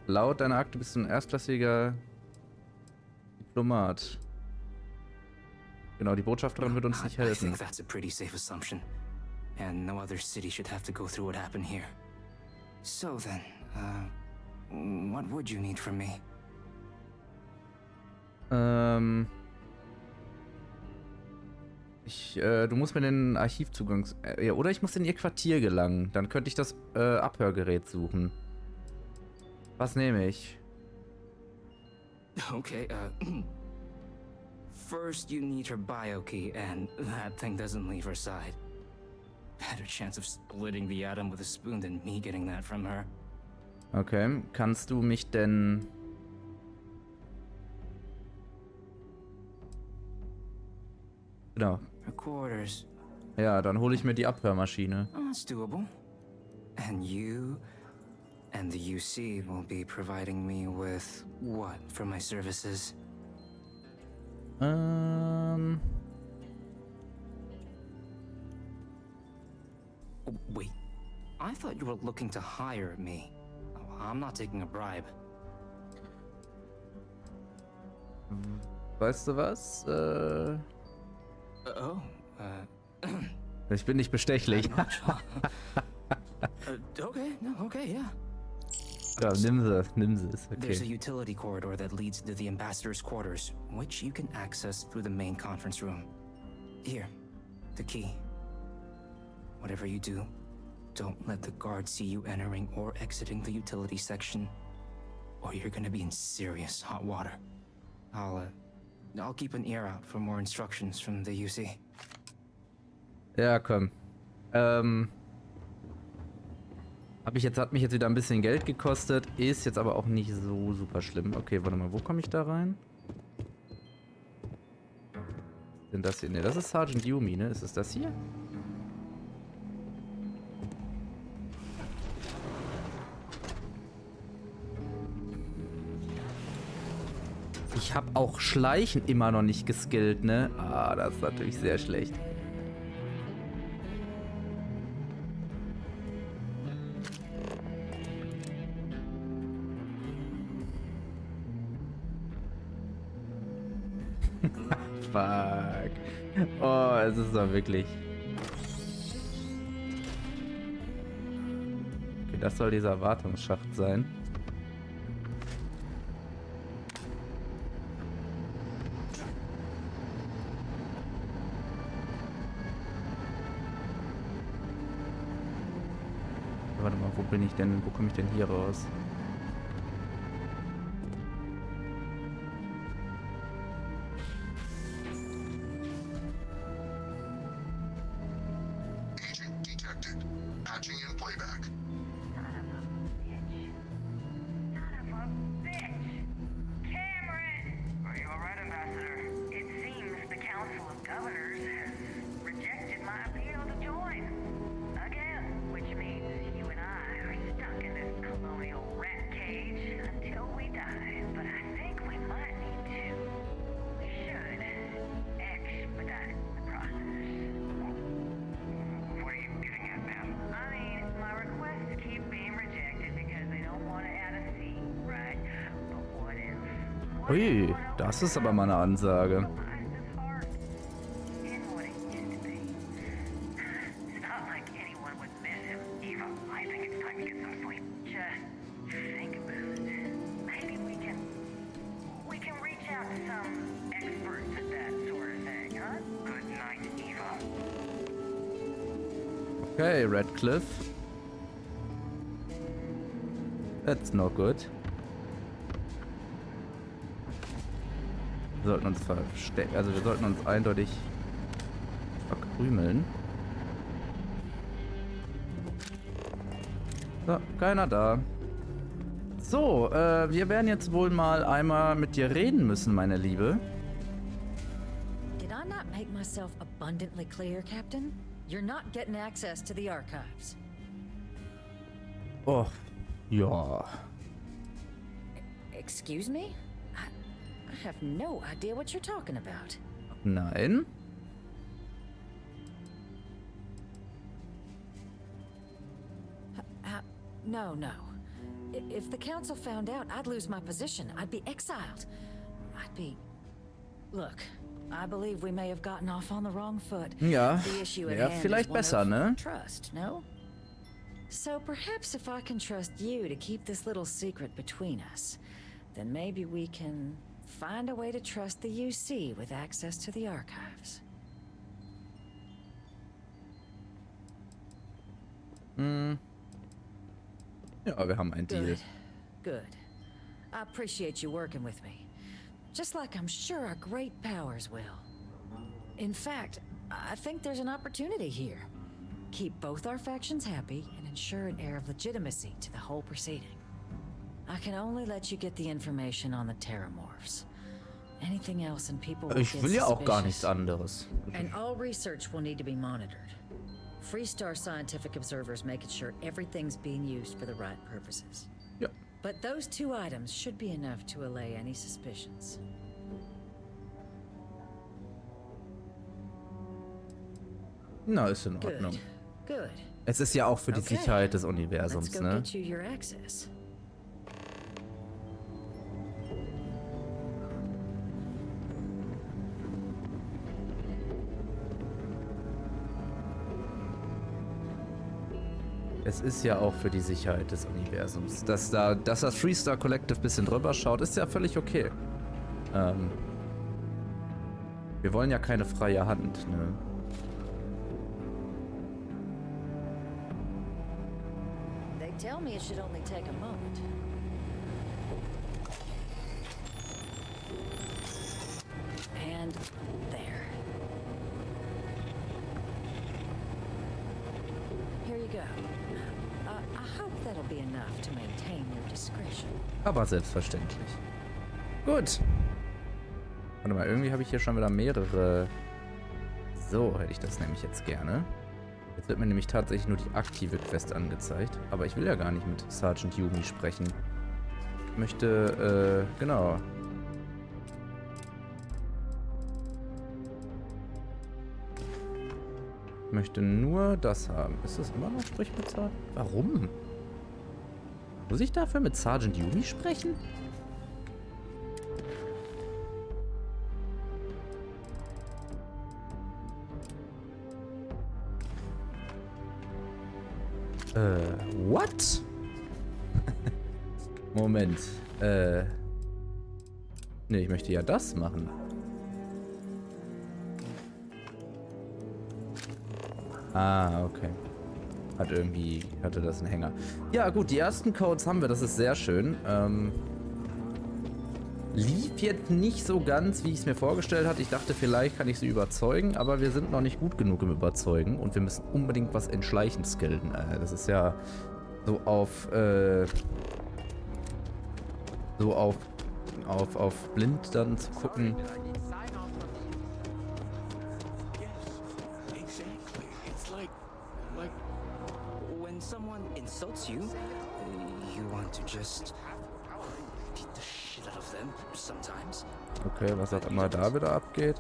laut deiner Akte bist du ein erstklassiger Diplomat. Genau, die Botschafterin wird uns nicht helfen. I think that's a pretty safe assumption. And no other city should have to go through what happened here. So then, what would you need from me? Du musst mir den Archivzugang... ja, oder ich muss in ihr Quartier gelangen. Dann könnte ich das Abhörgerät suchen. Was nehme ich? Okay, first you need her bio key, and that thing doesn't leave her side. Better chance of splitting the atom with a spoon than me getting that from her. Okay, kannst du mich denn... Genau. Recorders. Ja, dann hole ich mir die Abhörmaschine. That's doable. And you and the UC will be providing me with what for my services? Oh, wait. I thought you were looking to hire me. I'm not taking a bribe. Weißt du was? Ich bin nicht bestechlich. Okay, no, okay, yeah. Ja, nimm sie, ist okay. There's a utility corridor that leads to the ambassador's quarters, which you can access through the main conference room. Here, the key. Whatever you do, don't let the guards see you entering or exiting the utility section, or you're gonna be in serious hot water. I'll keep an ear out for more instructions from the UC. Ja, komm. Hat mich jetzt wieder ein bisschen Geld gekostet, ist jetzt aber auch nicht so super schlimm. Okay, warte mal, wo komme ich da rein? Denn das hier? Ne, das ist Sergeant Yumi, ne? Ist es das hier? Ich habe auch Schleichen immer noch nicht geskillt, ne? Ah, das ist natürlich sehr schlecht. Fuck. Oh, es ist doch wirklich... Okay, das soll dieser Wartungsschacht sein. Warte mal, wo bin ich denn? Wo komme ich denn hier raus? detected. Patching in playback. Are you alright, Ambassador? It seems the Council of Governors has rejected my appeal to join. Again, which means you and I are stuck in this colonial rat cage until we die. But I think we might need to. We should expedite the process. What are you getting at, ma'am? I mean, my requests keep being rejected because they don't want to add a C, right? But what if? Ui, das ist aber mal eine Ansage. Okay, Radcliffe. That's not good. Wir sollten uns verstecken, also wir sollten uns eindeutig verkrümeln. So, keiner da. So, wir werden jetzt wohl mal einmal mit dir reden müssen, meine Liebe. Did I not make myself abundantly clear, Captain? You're not getting access to the archives. Oh, ja. Excuse me? I have no idea what you're talking about. Nein. No. If the council found out, I'd lose my position. I'd be exiled. Look, I believe we may have gotten off on the wrong foot. Ja, The issue at ja, hand vielleicht is one besser, of ne? Trust, no? So perhaps if I can trust you to keep this little secret between us, then maybe we can find a way to trust the UC with access to the archives. Ja, wir haben einen Deal. Good. I appreciate you working with me. Just like I'm sure our great powers will. In fact, I think there's an opportunity here. Keep both our factions happy and ensure an air of legitimacy to the whole proceeding. I can only let you get the information on the Terrormorphs. Anything else and people will Ich get will ja auch gar suspicious. nichts anderes. And all research will need to be monitored. Freestar scientific observers making sure everything's being used for the right purposes. Yep. But those two items should be enough to allay any suspicions. Na, ist in Ordnung. Good. Es ist ja auch für die Okay. Sicherheit des Let's Universums, go ne? get you your access. Es ist ja auch für die Sicherheit des Universums. Dass das Freestar-Kollektiv ein bisschen drüber schaut, ist ja völlig okay. Wir wollen ja keine freie Hand, ne? They tell me it should only take a moment. And there. Here you go. I hope that'll be enough to maintain your discretion. Aber selbstverständlich. Gut. Warte mal, irgendwie habe ich hier schon wieder mehrere. So hätte ich das nämlich jetzt gerne. Jetzt wird mir nämlich tatsächlich nur die aktive Quest angezeigt. Aber ich will ja gar nicht mit Sergeant Yumi sprechen. Ich möchte, genau. Ich möchte nur das haben. Ist das immer noch Sprich mit Sergeant? Warum? Muss ich dafür mit Sergeant Yumi sprechen? What? Moment. Ne, ich möchte ja das machen. Ah, okay. Hatte das einen Hänger. Ja, gut, die ersten Codes haben wir, das ist sehr schön. Lief jetzt nicht so ganz, wie ich es mir vorgestellt hatte. Ich dachte, vielleicht kann ich sie überzeugen, aber wir sind noch nicht gut genug im Überzeugen und wir müssen unbedingt was entschleichen skillen. Das ist ja so auf blind dann zu gucken. When someone insults you, you want to just beat the shit out of them sometimes. Okay, was auch immer da wieder abgeht.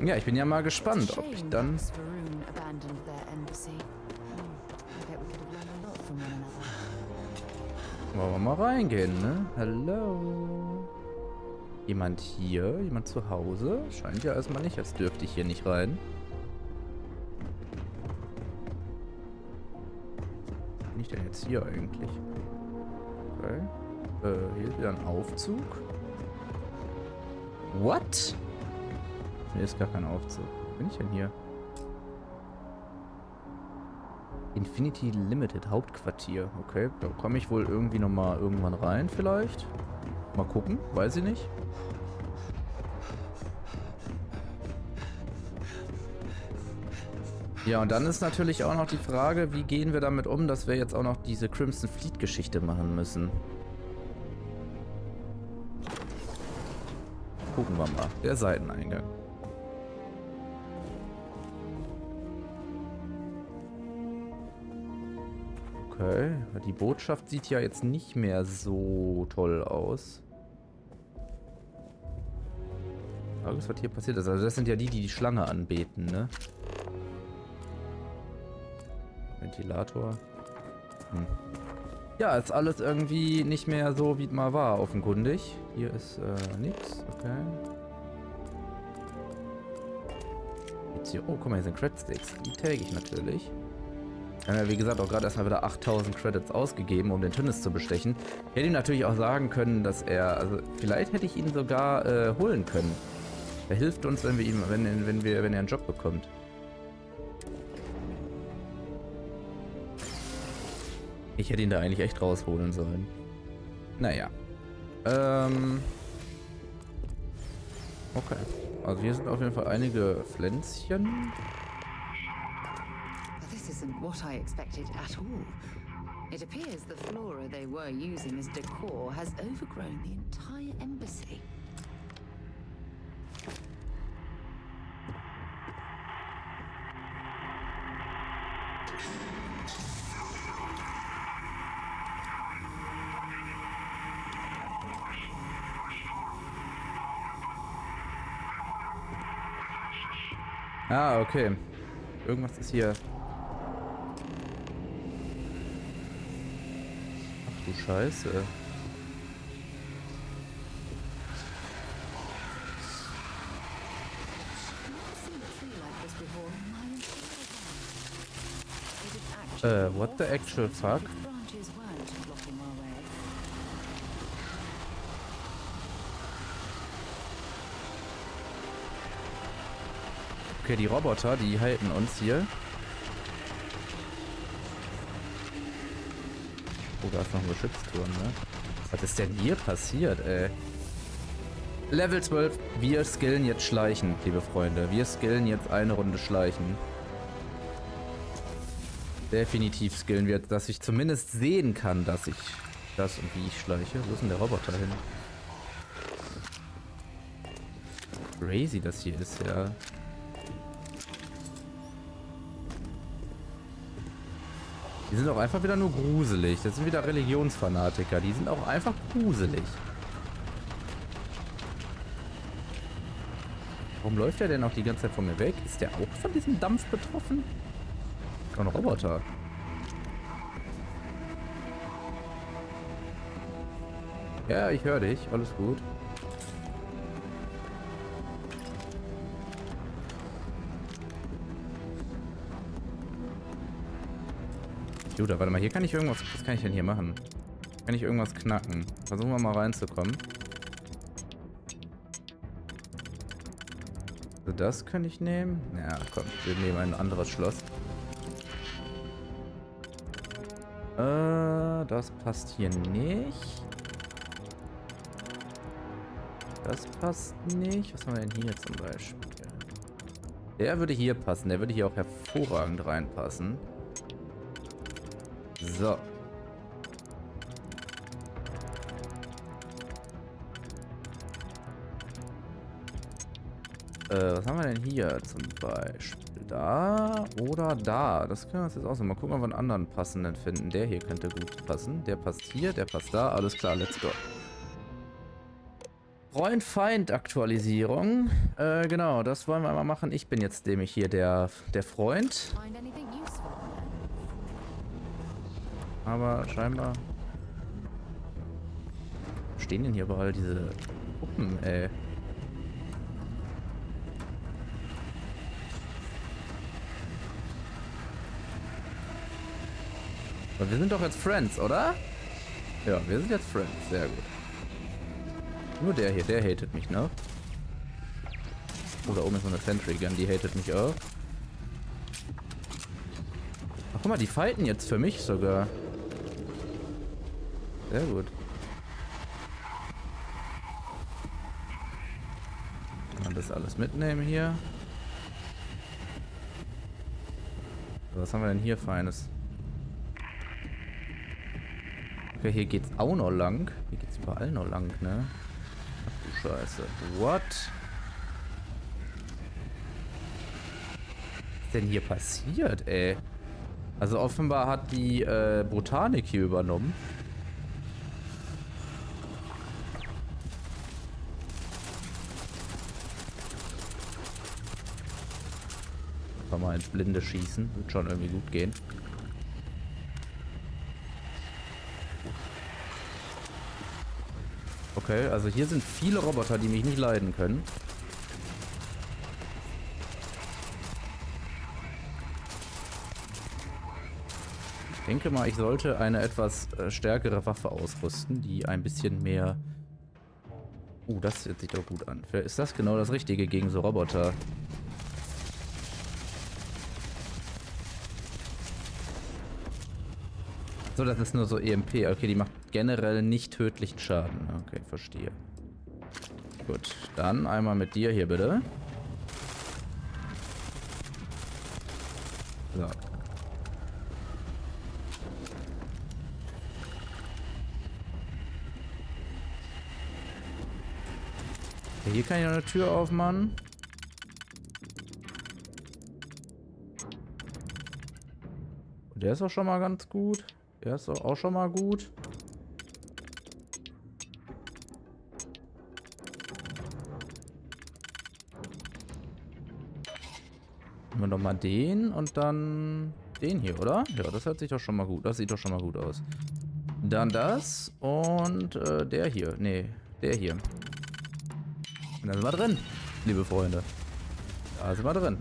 Ja, ich bin ja mal gespannt, ob ich dann... Wollen wir mal reingehen, ne? Hallo? Jemand hier? Jemand zu Hause? Scheint ja erstmal nicht, als dürfte ich hier nicht rein. Was bin ich denn jetzt hier eigentlich? Okay. Hier ist wieder ein Aufzug. What? Hier ist gar kein Aufzug. Wo bin ich denn hier? Infinity Limited Hauptquartier. Okay, da komme ich wohl irgendwie nochmal irgendwann rein vielleicht. Mal gucken, weiß ich nicht. Ja, und dann ist natürlich auch noch die Frage, wie gehen wir damit um, dass wir jetzt auch noch diese Crimson Fleet Geschichte machen müssen. Gucken wir mal. Der Seiteneingang. Okay, die Botschaft sieht ja jetzt nicht mehr so toll aus. Was hier passiert ist. Also das sind ja die, die die Schlange anbeten, ne? Ventilator. Ja, ist alles irgendwie nicht mehr so, wie es mal war, offenkundig. Hier ist nichts. Okay. Jetzt hier. Oh, guck mal, hier sind Credit Sticks. Die täge ich natürlich. Wir haben ja, wie gesagt, auch gerade erstmal wieder 8000 Credits ausgegeben, um den Tünnes zu bestechen. Ich hätte ihm natürlich auch sagen können, dass er... Also, vielleicht hätte ich ihn sogar holen können. Er hilft uns, wenn er einen Job bekommt. Ich hätte ihn da eigentlich echt rausholen sollen. Naja. Okay. Also hier sind auf jeden Fall einige Pflänzchen. This isn't what I expected at all. It appears the flora they were using as decor has overgrown the entire embassy. Ah, okay. Irgendwas ist hier. Ach du Scheiße. What the actual fuck? Okay, die Roboter, die halten uns hier. Oh, da ist noch ein Geschützturm, ne? Was ist denn hier passiert, ey? Level 12. Wir skillen jetzt Schleichen, liebe Freunde. Wir skillen jetzt eine Runde Schleichen. Definitiv skillen wir jetzt, dass ich zumindest sehen kann, dass ich das und wie ich schleiche. Wo ist denn der Roboter hin? Crazy, das hier ist, ja. Die sind auch einfach wieder nur gruselig. Das sind wieder Religionsfanatiker. Die sind auch einfach gruselig. Warum läuft der denn auch die ganze Zeit von mir weg? Ist der auch von diesem Dampf betroffen? Ein Roboter. Ja, ich höre dich. Alles gut. Juda, warte mal, hier kann ich irgendwas... Was kann ich denn hier machen? Kann ich irgendwas knacken? Versuchen wir mal reinzukommen. So, das kann ich nehmen. Ja, komm, wir nehmen ein anderes Schloss. Das passt hier nicht. Das passt nicht. Was haben wir denn hier zum Beispiel? Der würde hier passen. Der würde hier auch hervorragend reinpassen. So. Was haben wir denn hier zum Beispiel? Da oder da? Das können wir uns jetzt aussuchen. Mal gucken, ob wir einen anderen passenden finden. Der hier könnte gut passen. Der passt hier, der passt da. Alles klar, let's go. Freund-Feind-Aktualisierung. Genau, das wollen wir mal machen. Ich bin jetzt nämlich hier der Freund. Aber scheinbar... Wo stehen denn hier überall diese Puppen, ey? Aber wir sind doch jetzt Friends, oder? Ja, wir sind jetzt Friends. Sehr gut. Nur der hier, der hatet mich, ne? Oh, da oben ist so eine Sentry Gun, die hatet mich auch. Ach, guck mal, die fighten jetzt für mich sogar. Sehr gut. Kann man das alles mitnehmen hier? Was haben wir denn hier Feines? Okay, hier geht's auch noch lang. Hier geht's überall noch lang, ne? Ach du Scheiße. What? Was ist denn hier passiert, ey? Also offenbar hat die Botanik hier übernommen. Kann mal ins Blinde schießen. Wird schon irgendwie gut gehen. Okay, also hier sind viele Roboter, die mich nicht leiden können. Ich denke mal, ich sollte eine etwas stärkere Waffe ausrüsten, die ein bisschen mehr... das hört sich doch gut an. Vielleicht ist das genau das Richtige gegen so Roboter. So, das ist nur so EMP. Okay, die macht generell nicht tödlichen Schaden. Okay, verstehe. Gut, dann einmal mit dir hier bitte. So. Okay, hier kann ich noch eine Tür aufmachen. Der ist auch schon mal ganz gut. Der ist auch schon mal gut. Nehmen wir noch mal den und dann den hier, oder? Ja, das hört sich doch schon mal gut. Das sieht doch schon mal gut aus. Dann das und der hier. Nee, der hier. Und da sind wir drin, liebe Freunde. Da sind wir drin.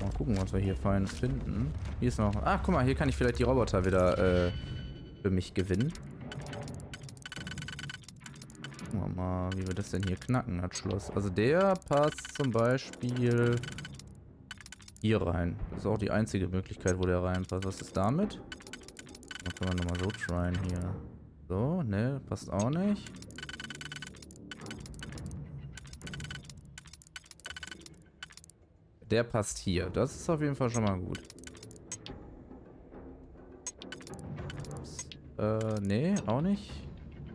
Mal gucken, was wir hier Feines finden. Hier ist noch... Ach, guck mal, hier kann ich vielleicht die Roboter wieder für mich gewinnen. Gucken wir mal, wie wir das denn hier knacken, das Schloss. Also der passt zum Beispiel hier rein. Das ist auch die einzige Möglichkeit, wo der reinpasst. Was ist damit? Dann können wir nochmal so tryen hier. So, ne, passt auch nicht. Der passt hier. Das ist auf jeden Fall schon mal gut. Nee, auch nicht.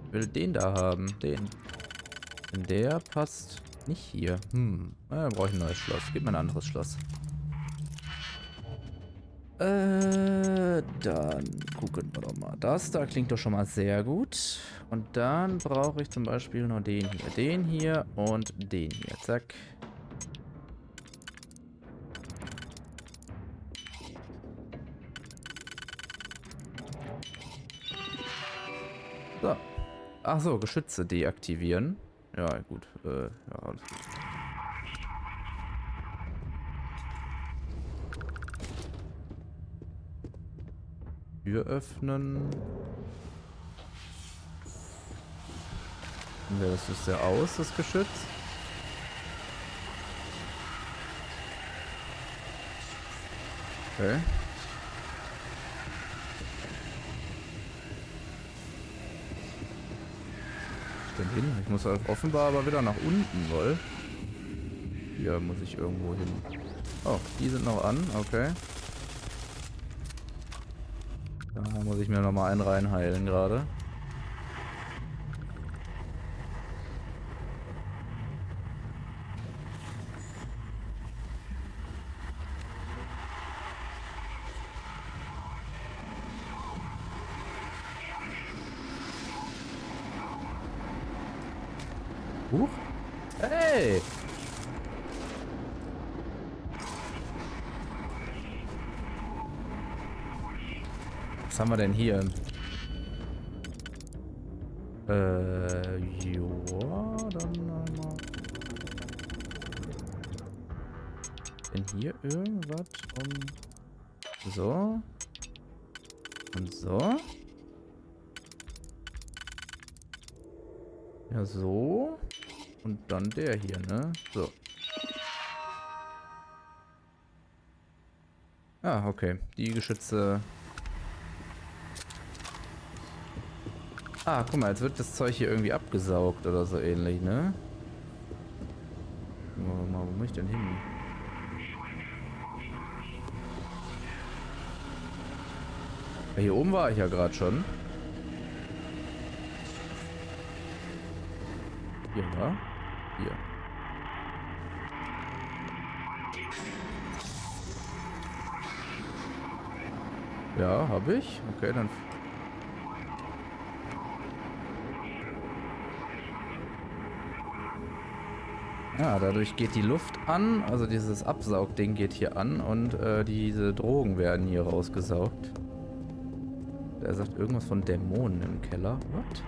Ich will den da haben. Den. Denn der passt nicht hier. Da brauche ich ein neues Schloss. Gib mir ein anderes Schloss. Dann gucken wir doch mal. Das da klingt doch schon mal sehr gut. Und dann brauche ich zum Beispiel noch den hier und den hier. Zack. So. Ach so, Geschütze deaktivieren. Ja, gut. Ja, alles gut. Tür öffnen. Das ist ja aus, das Geschütz. Okay. Denn hin? Ich muss offenbar aber wieder nach unten, wohl. Hier muss ich irgendwo hin. Oh, die sind noch an, okay. Da muss ich mir nochmal einen reinheilen gerade. Huch. Hey! Was haben wir denn hier? Joa, dann mal. Denn hier irgendwas so. Und so. Ja, so. Und dann der hier, ne? So. Ah, okay. Die Geschütze. Ah, guck mal, jetzt wird das Zeug hier irgendwie abgesaugt oder so ähnlich, ne? Wo muss ich denn hin? Ja, hier oben war ich ja gerade schon. Hier, da? Hier. Ja, habe ich. Okay, dann. Ja, dadurch geht die Luft an, also dieses Absaugding geht hier an und diese Drogen werden hier rausgesaugt. Er sagt irgendwas von Dämonen im Keller. What?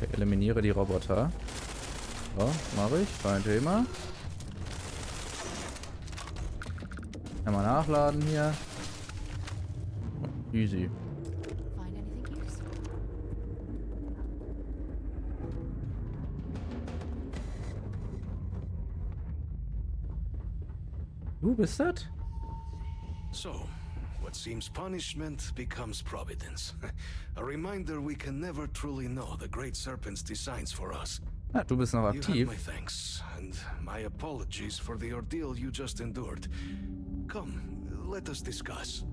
Okay, eliminiere die Roboter. So, mache ich. Kein Thema. Einmal nachladen hier. Easy. Du bist das? So, what seems punishment becomes providence. A reminder we can never truly know the Great Serpent's designs for us. Ah, du bist noch You aktiv. have my thanks, and my apologies for the ordeal you just endured. Come, let us discuss.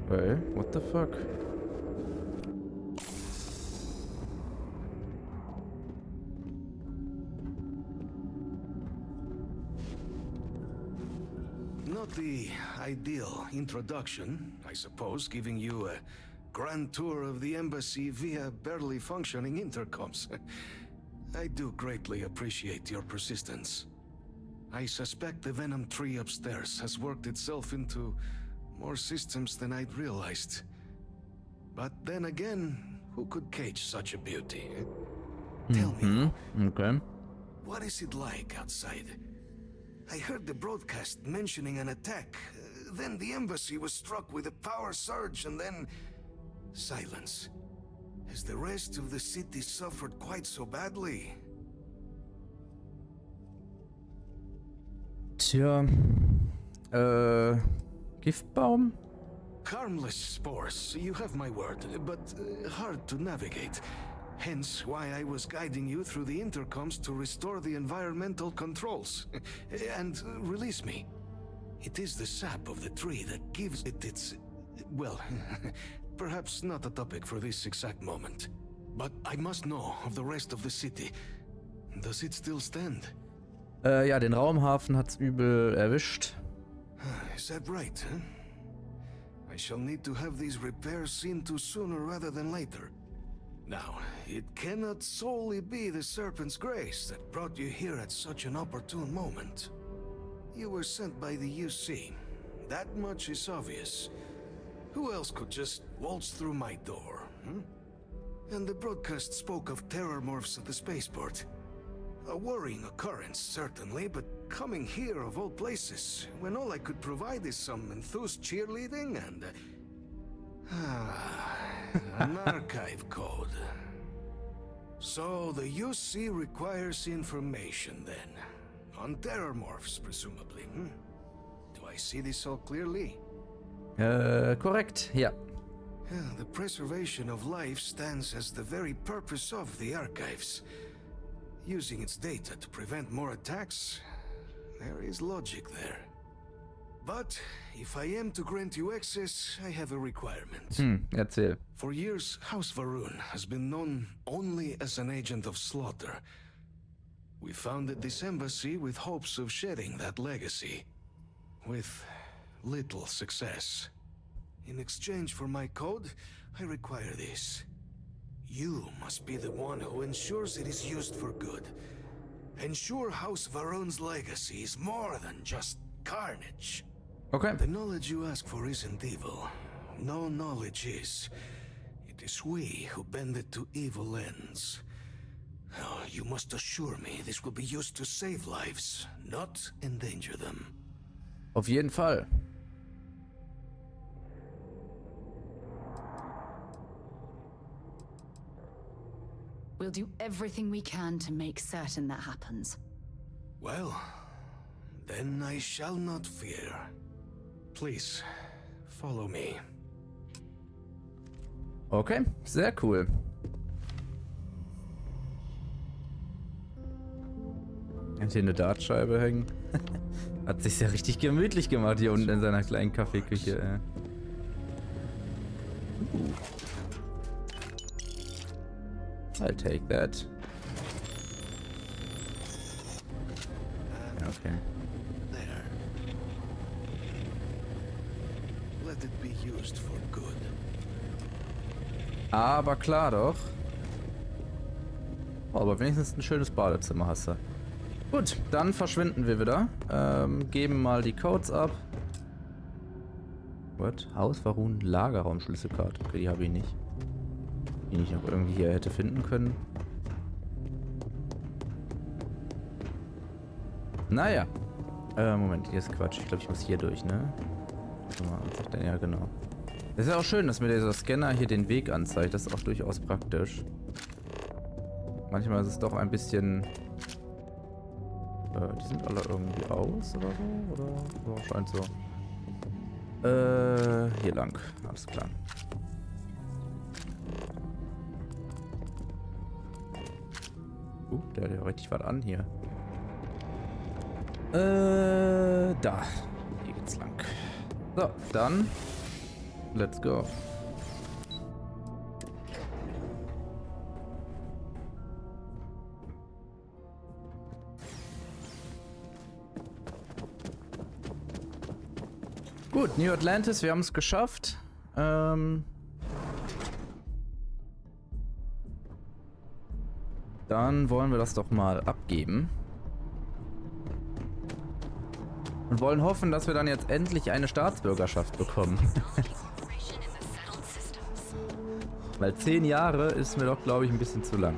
Hey, what the fuck? Not the ideal introduction, I suppose, giving you a grand tour of the embassy via barely functioning intercoms. I do greatly appreciate your persistence. I suspect the Venom tree upstairs has worked itself into more systems than I'd realized. But then again, who could cage such a beauty? Tell me, Okay. what is it like outside? I heard the broadcast mentioning an attack. Then the embassy was struck with a power surge and then silence. Has the rest of the city suffered quite so badly? Tja. Giftbaum? Harmless spores, you have my word, but hard to navigate. Hence why I was guiding you through the intercoms to restore the environmental controls. And release me. It is the sap of the tree that gives it its... well, perhaps not a topic for this exact moment. But I must know of the rest of the city. Does it still stand? Ja, den Raumhafen hat's übel erwischt. Is that right, huh? I shall need to have these repairs seen to sooner rather than later. Now, it cannot solely be the Serpent's grace that brought you here at such an opportune moment. You were sent by the UC. That much is obvious. Who else could just waltz through my door, hmm? And the broadcast spoke of terror morphs at the spaceport. A worrying occurrence, certainly, but coming here of all places, when all I could provide is some enthused cheerleading and... an archive code. So the UC requires information, then. On terrormorphs, presumably, Do I see this all clearly? Korrekt, ja. The preservation of life stands as the very purpose of the archives. Using its data to prevent more attacks, there is logic there. But if I am to grant you access, I have a requirement. Erzähl. For years, House Varun has been known only as an agent of slaughter. We founded this embassy with hopes of shedding that legacy. With little success. In exchange for my code, I require this. You must be the one who ensures it is used for good. Ensure House Varun's legacy is more than just carnage. Okay. The knowledge you ask for isn't evil. No knowledge is. It is we who bend it to evil ends. Oh, you must assure me this will be used to save lives, not endanger them. Auf jeden Fall. We'll do everything we can to make certain that happens. Well, then I shall not fear. Please, follow me. Okay, sehr cool. Hat hier eine Dartscheibe hängen. Hat sich ja richtig gemütlich gemacht hier unten in seiner kleinen Kaffeeküche. I'll take that. Okay. There. Let it be used for good. Aber klar doch. Oh, aber wenigstens ein schönes Badezimmer hast du. Gut, dann verschwinden wir wieder. Geben mal die Codes ab. What? Haus Varun Lagerraumschlüsselkarte. Okay, die habe ich nicht. Die ich noch irgendwie hier hätte finden können. Naja. Moment, hier ist Quatsch. Ich glaube, ich muss hier durch, ne? Was sagt der? Ja, genau. Es ist ja auch schön, dass mir dieser Scanner hier den Weg anzeigt. Das ist auch durchaus praktisch. Manchmal ist es doch ein bisschen... die sind alle irgendwie aus oder so? Oder so, scheint so. Hier lang. Alles klar. Der hat ja richtig was an hier. Da. Hier geht's lang. So, dann. Let's go. Gut, New Atlantis, wir haben es geschafft. Dann wollen wir das doch mal abgeben. Und wollen hoffen, dass wir dann jetzt endlich eine Staatsbürgerschaft bekommen. Weil 10 Jahre ist mir doch, glaube ich, ein bisschen zu lang.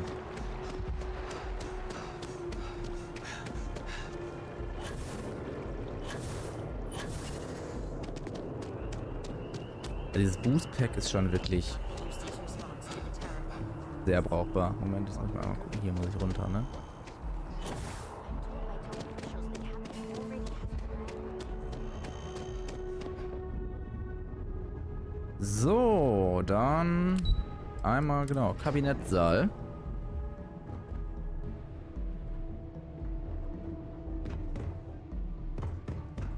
Dieses Boost Pack ist schon wirklich sehr brauchbar. Moment, das muss ich mal gucken. Hier muss ich runter, ne? So, dann einmal, genau, Kabinettsaal.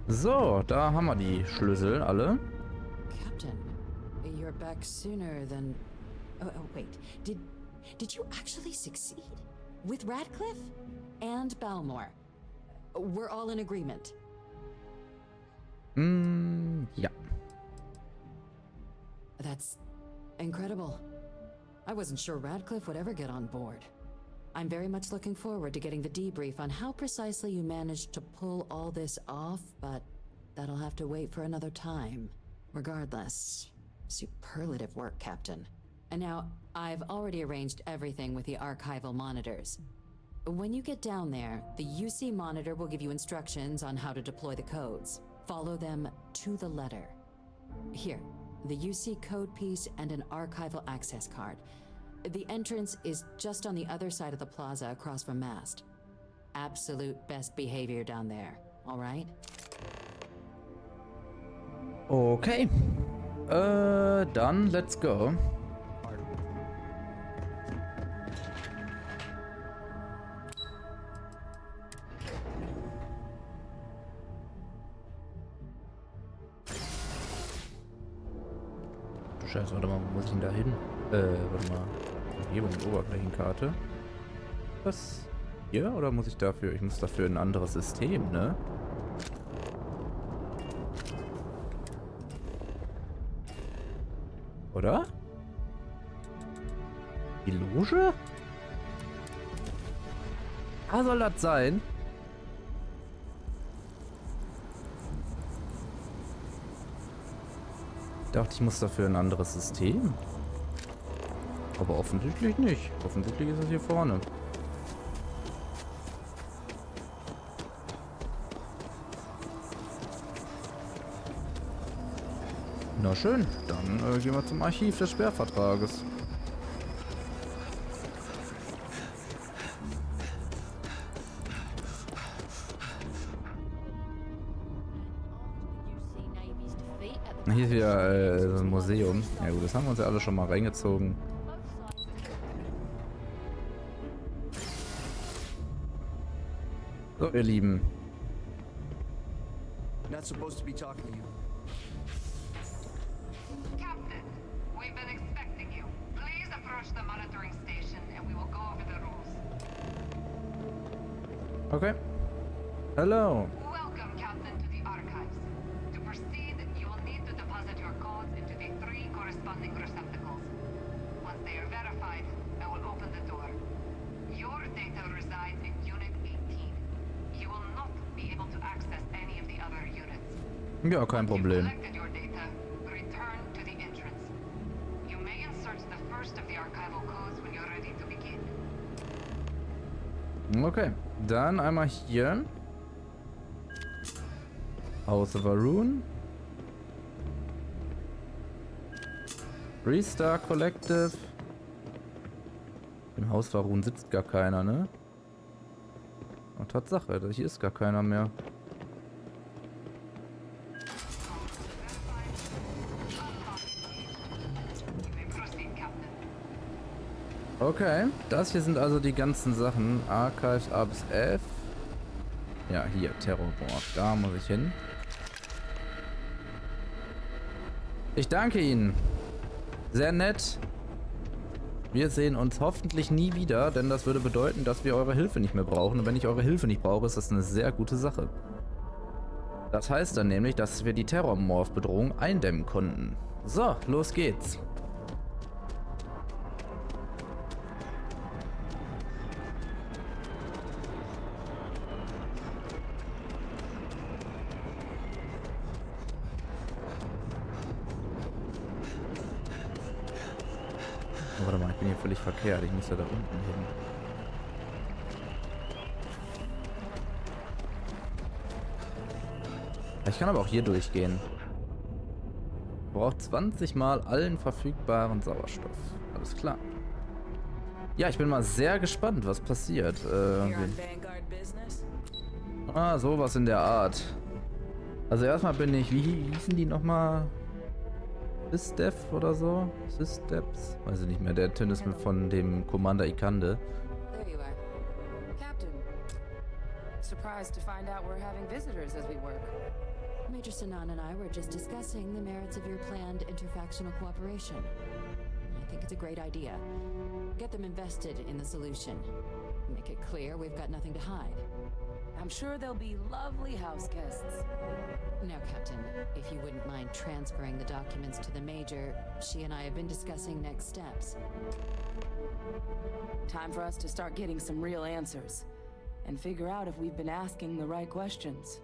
So, da haben wir die Schlüssel alle. Captain, you're back sooner than... Oh, wait. Did you actually succeed? With Radcliffe? And Balmore? We're all in agreement. Ja. That's incredible. I wasn't sure Radcliffe would ever get on board. I'm very much looking forward to getting the debrief on how precisely you managed to pull all this off, but that'll have to wait for another time. Regardless, superlative work, Captain. And now, I've already arranged everything with the archival monitors. When you get down there, the UC monitor will give you instructions on how to deploy the codes. Follow them to the letter. Here, the UC code piece and an archival access card. The entrance is just on the other side of the plaza across from Mast. Absolute best behavior down there, all right? Okay. Dann let's go. Scheiße, warte mal, wo muss ich denn da hin? Warte mal. Umgebung, Oberflächenkarte. Was? Hier? Oder muss ich dafür? Ich muss dafür in ein anderes System, ne? Oder? Die Loge? Ah, soll das sein? Ich dachte, ich muss dafür ein anderes System. Aber offensichtlich nicht. Offensichtlich ist es hier vorne. Na schön, dann gehen wir zum Archiv des Sperrvertrages. Hier ist wieder so ein Museum. Ja gut, das haben wir uns ja alle schon mal reingezogen. So, ihr Lieben. Not supposed to be talking to you. Captain, we've been expecting you. Please approach the monitoring station and we will go over the rules. Okay. Hello. Welcome, Captain, to the archives. To proceed, you will need to deposit your codes into the 3 corresponding receptacles. Once they are verified, I will open the door. Your data resides in Unit 18. You will not be able to access any of the other units. Ja, kein Problem. Collected your data, return to the entrance. You may insert the first of the archival codes when you're ready to begin. Okay, dann einmal hier. House of Arun. Freestar-Kollektiv. Im Haus of Arun sitzt gar keiner, ne? Oh, Tatsache, hier ist gar keiner mehr. Okay, das hier sind also die ganzen Sachen. Archives A bis F. Ja, hier, Terrormorph. Da muss ich hin. Ich danke Ihnen. Sehr nett. Wir sehen uns hoffentlich nie wieder, denn das würde bedeuten, dass wir eure Hilfe nicht mehr brauchen. Und wenn ich eure Hilfe nicht brauche, ist das eine sehr gute Sache. Das heißt dann nämlich, dass wir die Terrormorph-Bedrohung eindämmen konnten. So, los geht's. Oh, warte mal, ich bin hier völlig verkehrt. Ich muss ja da unten hin. Ich kann aber auch hier durchgehen. Braucht 20 Mal allen verfügbaren Sauerstoff. Alles klar. Ja, ich bin mal sehr gespannt, was passiert. Sowas in der Art. Also erstmal bin ich, wie hießen die nochmal? Sysdev oder so? Sysdeps? Weiß ich nicht mehr. Der Tin ist mir von dem Commander Ikande. There you are. Captain. Surprised to find out we're having visitors as we work. Major Sinan and I were just discussing the merits of your planned interfactional cooperation. I think it's a great idea. Get them invested in the solution. Make it clear we've got nothing to hide. I'm sure they'll be lovely house guests. Now, Captain, if you wouldn't mind transferring the documents to the Major, she and I have been discussing next steps. Time for us to start getting some real answers and figure out if we've been asking the right questions.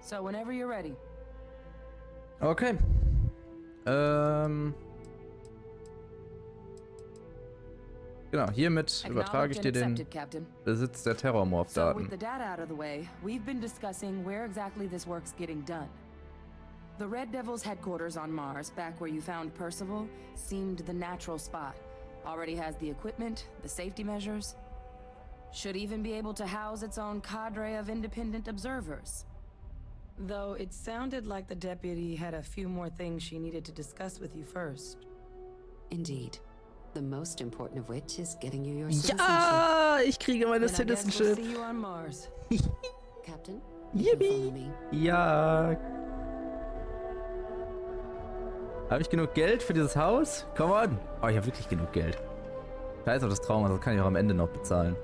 So whenever you're ready. Okay. Genau, hiermit übertrage ich dir den Besitz der Terrormorph-Daten. So with the data out of the way, we've been discussing where exactly this work's getting done. The Red Devil's headquarters on Mars, back where you found Percival, seemed the natural spot. Already has the equipment, the safety measures. Should even be able to house its own cadre of independent observers. Though it sounded like the deputy had a few more things she needed to discuss with you first. Indeed. The most important of which is getting you your citizenship. Ja, ich kriege meine Citizenship. See you on Mars. Captain, Yippie. Ja. Habe ich genug Geld für dieses Haus? Come on. Oh, ich habe wirklich genug Geld. Scheiß auf das Trauma, das kann ich auch am Ende noch bezahlen.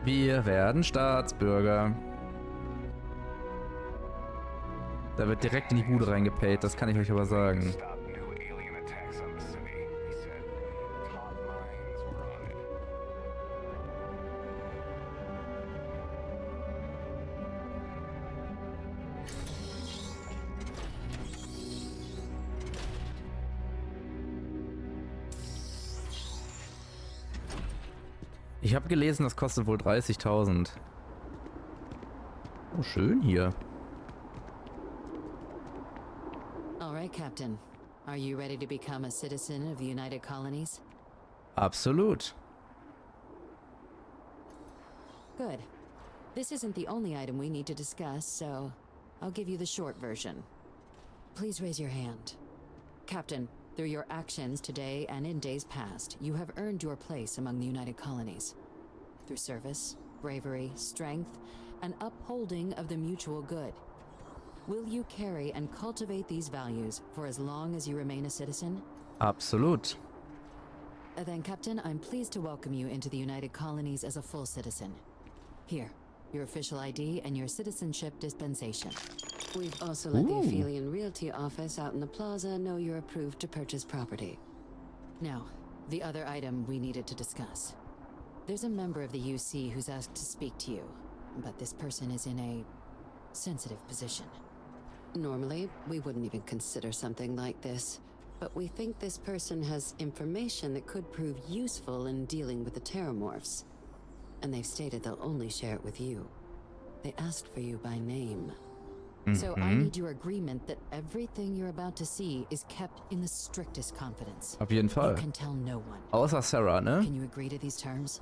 Wir werden Staatsbürger. Da wird direkt in die Bude reingepayt, das kann ich euch aber sagen. Ich habe gelesen, das kostet wohl 30.000. Oh, schön hier. All right, Captain. Are you ready to become a citizen of the United Colonies? Absolut. Good. This isn't the only item we need to discuss, so I'll give you the short version. Please raise your hand. Captain, through your actions today and in days past, you have earned your place among the United Colonies. Through service, bravery, strength, and upholding of the mutual good. Will you carry and cultivate these values for as long as you remain a citizen? Absolut. Then, Captain, I'm pleased to welcome you into the United Colonies as a full citizen. Here, your official ID and your citizenship dispensation. We've also let the Aphelion Realty office out in the plaza know you're approved to purchase property. Now, the other item we needed to discuss. There's a member of the UC who's asked to speak to you, but this person is in a sensitive position. Normally, we wouldn't even consider something like this, but we think this person has information that could prove useful in dealing with the Terrormorphs. And they've stated they'll only share it with you. They asked for you by name. So I need your agreement that everything you're about to see is kept in the strictest confidence. Auf jeden Fall. You can tell no one. Außer Sarah, ne? Can you agree to these terms?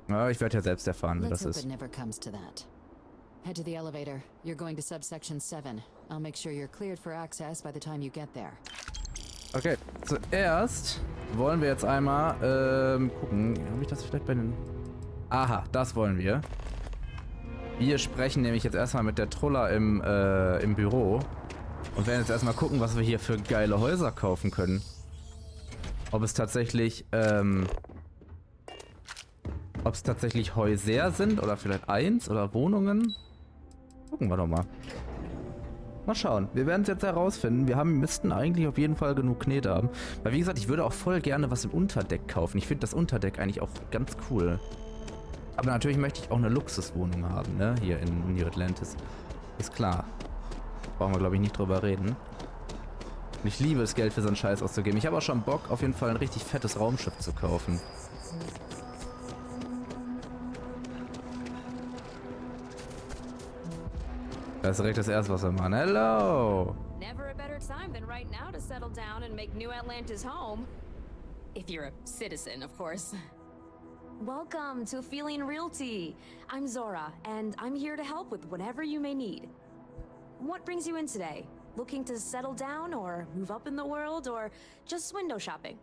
Ja, ich werde ja selbst erfahren, wer Let's das hope ist. it never comes to that. Head to the elevator. You're going to subsection 7. I'll make sure you're cleared for access by the time you get there. Okay, zuerst wollen wir jetzt einmal gucken. Habe ich das vielleicht bei den... Aha, das wollen wir. Wir sprechen nämlich jetzt erstmal mit der Trulla im Büro und werden jetzt erstmal gucken, was wir hier für geile Häuser kaufen können. Ob es tatsächlich Häuser sind oder vielleicht eins oder Wohnungen. Gucken wir doch mal. Mal schauen. Wir werden es jetzt herausfinden. Wir müssten eigentlich auf jeden Fall genug Knete haben. Weil wie gesagt, ich würde auch voll gerne was im Unterdeck kaufen. Ich finde das Unterdeck eigentlich auch ganz cool. Aber natürlich möchte ich auch eine Luxuswohnung haben, ne? Hier in New Atlantis. Ist klar. Brauchen wir, glaube ich, nicht drüber reden. Und ich liebe es, Geld für so einen Scheiß auszugeben. Ich habe auch schon Bock, auf jeden Fall ein richtig fettes Raumschiff zu kaufen. Das ist direkt das erste, was wir machen. Hello! Never a better time than right now to settle down and make New Atlantis home. If you're a citizen, of course. Welcome to Aphelion Realty. I'm Zora, and I'm here to help with whatever you may need. What brings you in today? Looking to settle down or move up in the world or just window shopping?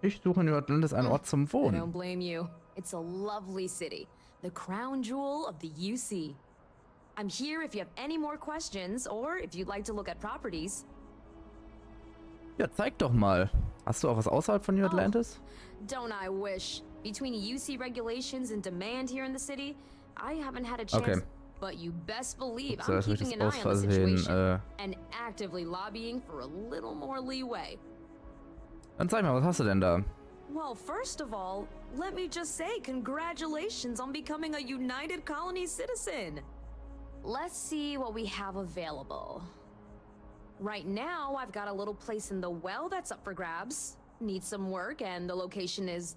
Ich suche in New Atlantis einen Ort zum I Wohnen. don't blame you. It's a lovely city, the crown jewel of the UC. I'm here if you have any more questions or if you'd like to look at properties. Ja, zeig doch mal. Hast du auch was außerhalb von New Atlantis? Don't I wish? Between UC regulations and demand here in the city, I haven't had a chance. Okay. But you best believe Ups, I'm das keeping an aus eye on the Versehen, situation and actively lobbying for a little more leeway. Dann zeig mal, was hast du denn da? Well, first of all, let me just say congratulations on becoming a United Colony citizen. Let's see what we have available. Right now, I've got a little place in the well that's up for grabs. Needs some work, and the location is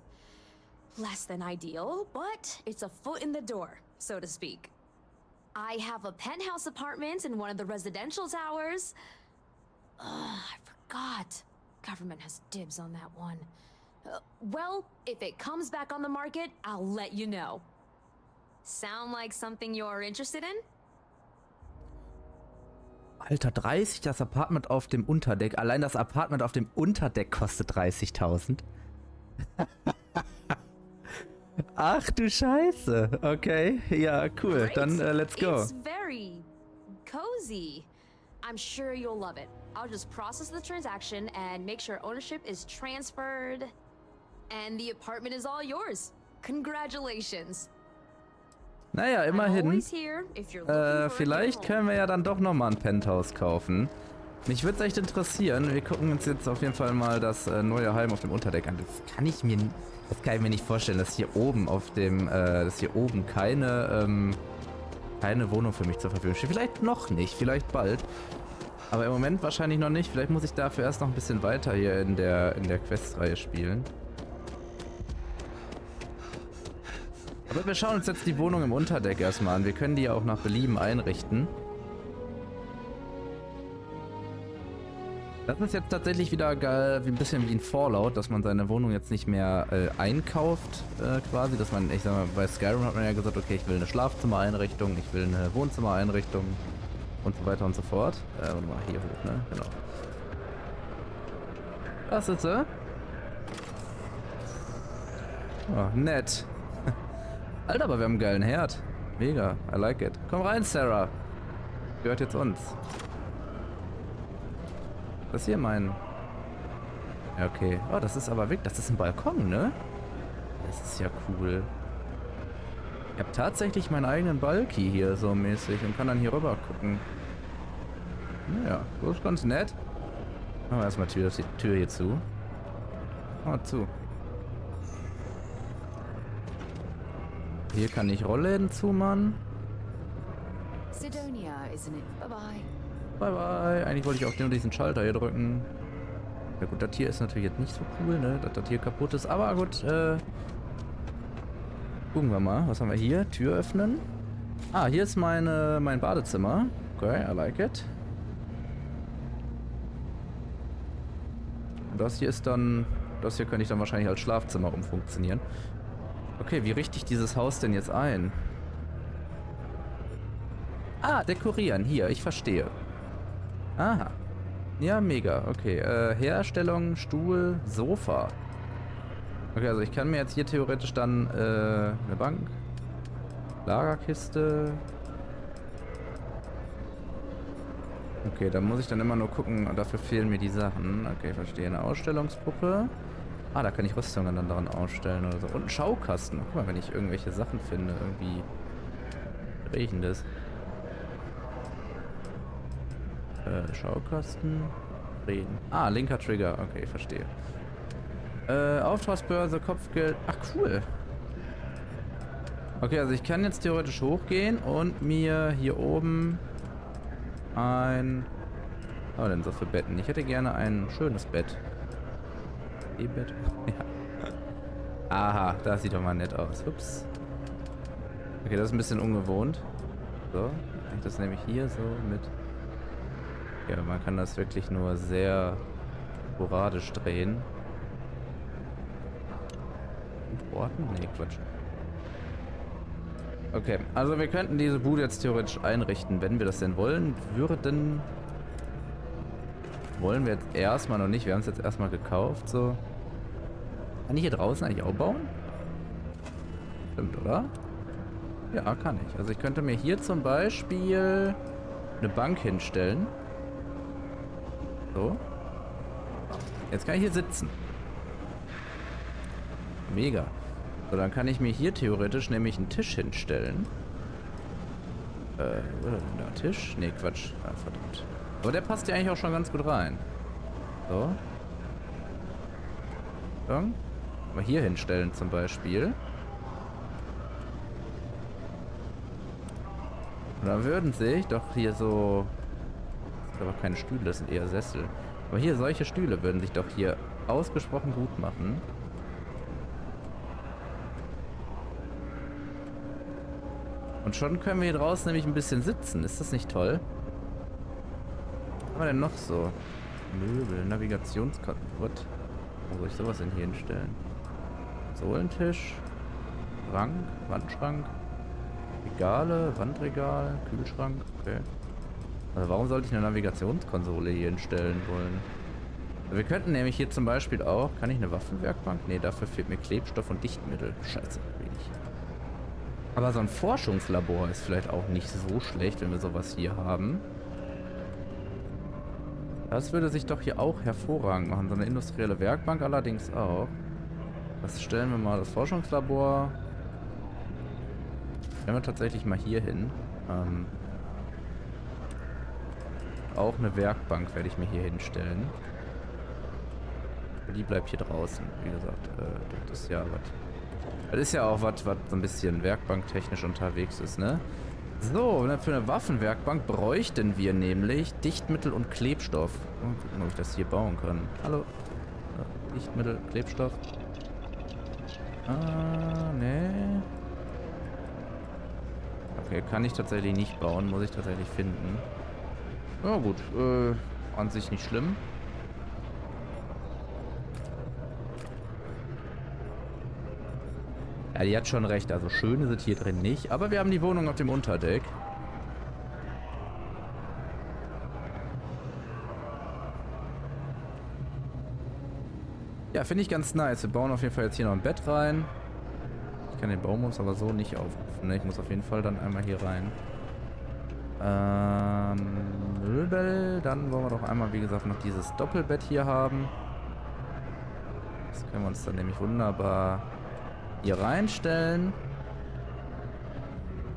less than ideal, but it's a foot in the door, so to speak. I have a penthouse apartment in one of the residential towers. I forgot. Government has dibs on that one. Well, if it comes back on the market, I'll let you know. Sound like something you're interested in? Alter, 30, das Apartment auf dem Unterdeck. Allein das Apartment auf dem Unterdeck kostet 30.000. Ach du Scheiße. Okay, ja, cool. Great. Dann let's go. It's very cozy. I'm sure you'll love it. I'll just process the transaction and make sure ownership is transferred. And the apartment is all yours. Congratulations. Naja, immerhin. Here, Vielleicht können wir ja dann doch nochmal ein Penthouse kaufen. Mich würde es echt interessieren. Wir gucken uns jetzt auf jeden Fall mal das neue Heim auf dem Unterdeck an. Das kann ich mir nicht vorstellen, dass hier oben auf dem, keine Wohnung für mich zur Verfügung steht. Vielleicht noch nicht, vielleicht bald. Aber im Moment wahrscheinlich noch nicht. Vielleicht muss ich dafür erst noch ein bisschen weiter hier in der Questreihe spielen. Aber wir schauen uns jetzt die Wohnung im Unterdeck erstmal an. Wir können die ja auch nach Belieben einrichten. Das ist jetzt tatsächlich wieder geil, wie ein bisschen wie in Fallout, dass man seine Wohnung jetzt nicht mehr einkauft, quasi. Dass man, ich sag mal, bei Skyrim hat man ja gesagt, okay, ich will eine Schlafzimmereinrichtung, ich will eine Wohnzimmereinrichtung und so weiter und so fort. Warte mal, hier hoch, ne? Genau. Das ist sie. Oh, nett. Alter, aber wir haben einen geilen Herd. Mega, I like it. Komm rein, Sarah. Gehört jetzt uns. Das ist hier mein... Ja, okay. Oh, das ist aber wirklich... Das ist ein Balkon, ne? Das ist ja cool. Ich habe tatsächlich meinen eigenen Balki hier so mäßig und kann dann hier rüber gucken. Naja, das ist ganz nett. Machen wir erstmal die Tür hier zu. Oh, zu. Hier kann ich Rollläden zumachen. Sidonia, isn't it? Bye-bye. Bye-bye. Eigentlich wollte ich auch nur diesen Schalter hier drücken. Ja gut, das hier ist natürlich jetzt nicht so cool, ne? Dass das hier kaputt ist. Aber gut, gucken wir mal. Was haben wir hier? Tür öffnen. Ah, hier ist mein Badezimmer. Okay, I like it. Und das hier ist dann... Das hier könnte ich dann wahrscheinlich als Schlafzimmer umfunktionieren. Okay, wie richte ich dieses Haus denn jetzt ein? Ah, dekorieren. Hier, ich verstehe. Aha. Ja, mega. Okay, Herstellung, Stuhl, Sofa. Okay, also ich kann mir jetzt hier theoretisch dann eine Bank, Lagerkiste. Okay, da muss ich dann immer nur gucken, dafür fehlen mir die Sachen. Okay, verstehe. Eine Ausstellungspuppe. Ah, da kann ich Rüstungen dann daran ausstellen oder so. Und einen Schaukasten. Guck mal, wenn ich irgendwelche Sachen finde, irgendwie riechendes. Schaukasten. Reden. Ah, linker Trigger. Okay, verstehe. Auftragsbörse, Kopfgeld. Ach, cool. Okay, also ich kann jetzt theoretisch hochgehen und mir hier oben ein... Was denn so für Betten? Ich hätte gerne ein schönes Bett. E-Bett? Ja. Aha, das sieht doch mal nett aus. Ups. Okay, das ist ein bisschen ungewohnt. So, das nehme ich hier so mit. Ja, man kann das wirklich nur sehr sporadisch drehen. Und orten? Nee, Quatsch. Okay, also wir könnten diese Bude jetzt theoretisch einrichten, wenn wir das denn wollen würden. Wollen wir jetzt erstmal noch nicht. Wir haben es jetzt erstmal gekauft, so. Kann ich hier draußen eigentlich auch bauen? Stimmt, oder? Ja, kann ich. Also ich könnte mir hier zum Beispiel eine Bank hinstellen. So. Jetzt kann ich hier sitzen. Mega. So, dann kann ich mir hier theoretisch nämlich einen Tisch hinstellen. wo ist denn der Tisch? Nee, Quatsch. Ah, verdammt. Aber der passt ja eigentlich auch schon ganz gut rein. So. Mal hier hinstellen zum Beispiel. Und dann würden sich doch hier so... Das sind aber keine Stühle, das sind eher Sessel. Aber hier, solche Stühle würden sich doch hier ausgesprochen gut machen. Und schon können wir hier draußen nämlich ein bisschen sitzen. Ist das nicht toll? Was haben wir denn noch so? Möbel, Navigationskarte. What? Wo soll ich sowas denn hier hinstellen? Sohlentisch, Schrank, Wandschrank, Regale, Wandregal, Kühlschrank. Okay. Also warum sollte ich eine Navigationskonsole hier hinstellen wollen? Wir könnten nämlich hier zum Beispiel auch... Kann ich eine Waffenwerkbank? Nee, dafür fehlt mir Klebstoff und Dichtmittel. Scheiße, wenig. Aber so ein Forschungslabor ist vielleicht auch nicht so schlecht, wenn wir sowas hier haben. Das würde sich doch hier auch hervorragend machen. So eine industrielle Werkbank allerdings auch. Das stellen wir mal, das Forschungslabor. Stellen wir tatsächlich mal hier hin. Auch eine Werkbank werde ich mir hier hinstellen. Die bleibt hier draußen. Wie gesagt, das ist ja was. Das ist ja auch was so ein bisschen werkbanktechnisch unterwegs ist, ne? So, für eine Waffenwerkbank bräuchten wir nämlich Dichtmittel und Klebstoff. Mal gucken, ob ich das hier bauen kann. Hallo? Dichtmittel, Klebstoff. Nee. Okay, kann ich tatsächlich nicht bauen, muss ich tatsächlich finden. Ja gut, an sich nicht schlimm. Ja, die hat schon recht, also schön ist es hier drin nicht, aber wir haben die Wohnung auf dem Unterdeck. Ja, finde ich ganz nice. Wir bauen auf jeden Fall jetzt hier noch ein Bett rein. Ich kann den Baumhaus aber so nicht aufrufen, ne? Ich muss auf jeden Fall dann einmal hier rein. Möbel, dann wollen wir doch einmal, wie gesagt, noch dieses Doppelbett hier haben. Das können wir uns dann nämlich wunderbar hier reinstellen.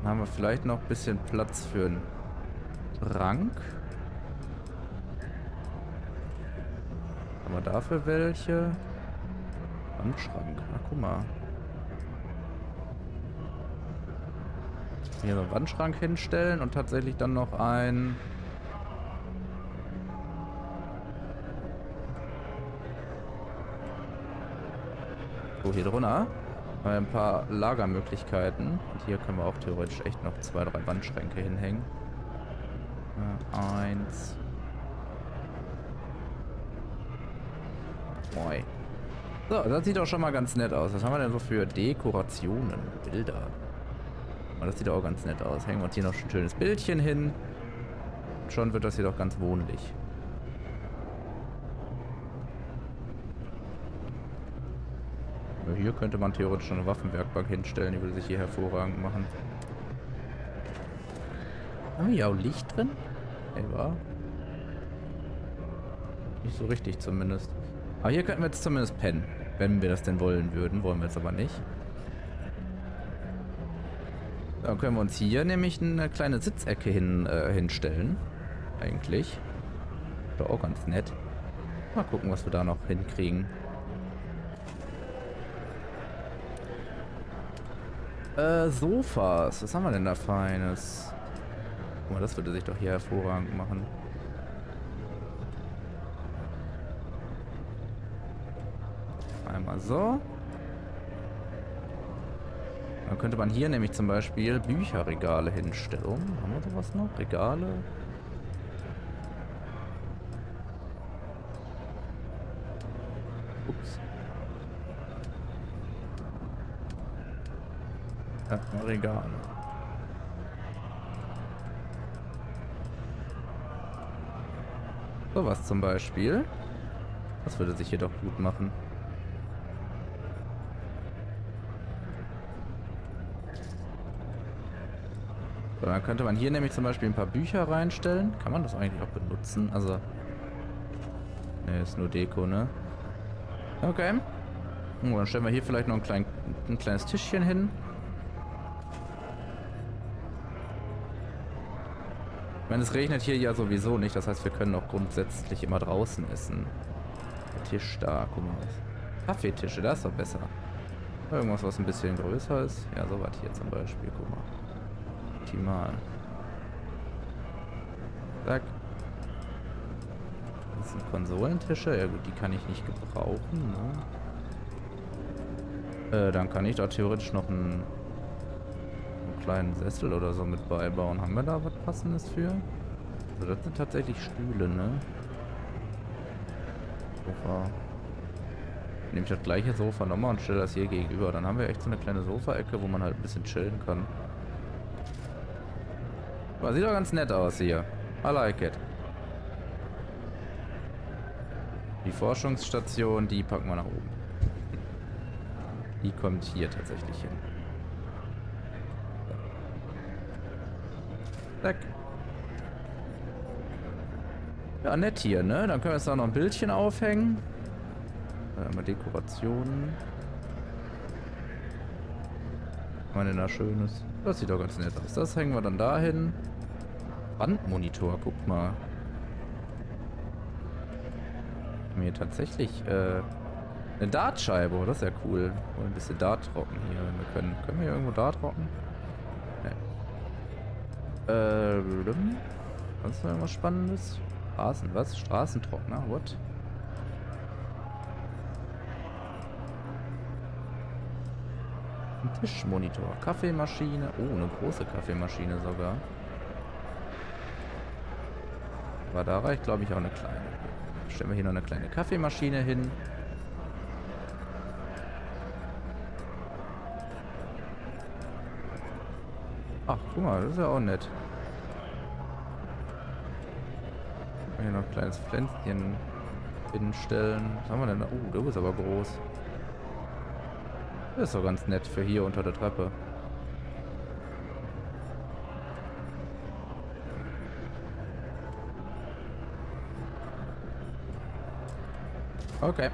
Dann haben wir vielleicht noch ein bisschen Platz für einen Schrank. Haben wir dafür welche? Wandschrank. Ach, guck mal. Hier so einen Wandschrank hinstellen und tatsächlich dann noch ein... So, hier drunter haben wir ein paar Lagermöglichkeiten. Und hier können wir auch theoretisch echt noch 2, 3 Wandschränke hinhängen. 1. 2. So, das sieht auch schon mal ganz nett aus. Was haben wir denn so für Dekorationen? Bilder. Das sieht auch ganz nett aus. Hängen wir uns hier noch ein schönes Bildchen hin. Und schon wird das hier doch ganz wohnlich. Hier könnte man theoretisch schon eine Waffenwerkbank hinstellen, die würde sich hier hervorragend machen. Haben wir hier auch Licht drin? Ey, war. Nicht so richtig zumindest. Aber hier könnten wir jetzt zumindest pennen. Wenn wir das denn wollen würden. Wollen wir jetzt aber nicht. Dann können wir uns hier nämlich eine kleine Sitzecke hinstellen. Eigentlich. Doch auch ganz nett. Mal gucken, was wir da noch hinkriegen. Sofas. Was haben wir denn da Feines? Guck mal, das würde sich doch hier hervorragend machen. Einmal so. Dann könnte man hier nämlich zum Beispiel Bücherregale hinstellen. Haben wir sowas noch? Regale? Ups. Ja, Regale. Sowas zum Beispiel. Das würde sich hier doch gut machen. So, dann könnte man hier nämlich zum Beispiel ein paar Bücher reinstellen. Kann man das eigentlich auch benutzen? Also... Ne, ist nur Deko, ne? Okay. Oh, dann stellen wir hier vielleicht noch ein kleines Tischchen hin. Ich meine, es regnet hier ja sowieso nicht, das heißt, wir können auch grundsätzlich immer draußen essen. Der Tisch da, guck mal. Kaffeetische, das ist doch besser. Irgendwas, was ein bisschen größer ist. Ja, sowas hier zum Beispiel, guck mal. Optimal. Zack. Das sind Konsolentische. Ja gut, die kann ich nicht gebrauchen, ne? Dann kann ich da theoretisch noch einen kleinen Sessel oder so mit beibauen. Haben wir da was Passendes für? Also das sind tatsächlich Stühle, ne? Sofa. Nehme ich das gleiche Sofa nochmal und stelle das hier gegenüber. Dann haben wir echt so eine kleine Sofaecke, wo man halt ein bisschen chillen kann. Aber sieht doch ganz nett aus hier. I like it. Die Forschungsstation, die packen wir nach oben. Die kommt hier tatsächlich hin. Zack. Ja, nett hier, ne? Dann können wir jetzt da noch ein Bildchen aufhängen. Mal Dekorationen. Was haben wir denn da Schönes? Das sieht doch ganz nett aus. Das hängen wir dann dahin. Bandmonitor, guck mal. Haben wir hier tatsächlich eine Dartscheibe. Oh, das ist ja cool. Und ein bisschen Dart trocken hier, wenn wir können. Können wir hier irgendwo Dart trocken? Ne. Sonst noch irgendwas Spannendes? Straßentrockner, what? Ein Tischmonitor, Kaffeemaschine. Oh, eine große Kaffeemaschine sogar. Aber da reicht, glaube ich, auch eine kleine. Stellen wir hier noch eine kleine Kaffeemaschine hin. Ach, guck mal, das ist ja auch nett. Hier noch ein kleines Pflänzchen hinstellen. Was haben wir denn da? Oh, der ist aber groß. Das ist doch ganz nett für hier unter der Treppe. Okay.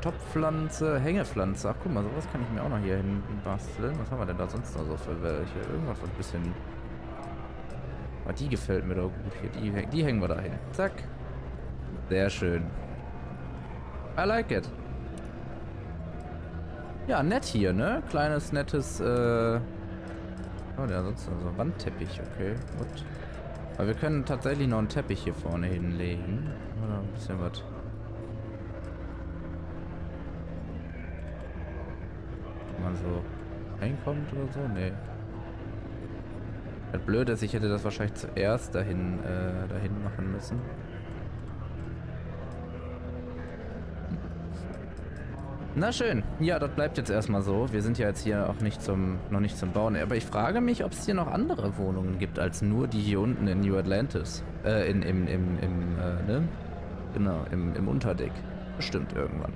Topfpflanze, Hängepflanze. Ach guck mal, sowas kann ich mir auch noch hier hin basteln. Was haben wir denn da sonst noch so für welche? Irgendwas ein bisschen... Aber die gefällt mir doch gut hier. Die hängen wir da hin. Zack. Sehr schön. I like it. Ja, nett hier, ne? Kleines, nettes, Oh, ja, sonst so ein Wandteppich, okay. Gut. Aber wir können tatsächlich noch einen Teppich hier vorne hinlegen. Oder ein bisschen was. Wenn man so reinkommt oder so? Nee. Das Blöde ist, ich hätte das wahrscheinlich zuerst dahin machen müssen. Na schön. Ja, das bleibt jetzt erstmal so. Wir sind ja jetzt hier auch noch nicht zum Bauen. Aber ich frage mich, ob es hier noch andere Wohnungen gibt, als nur die hier unten in New Atlantis. Ne? Genau, im Unterdeck. Bestimmt irgendwann.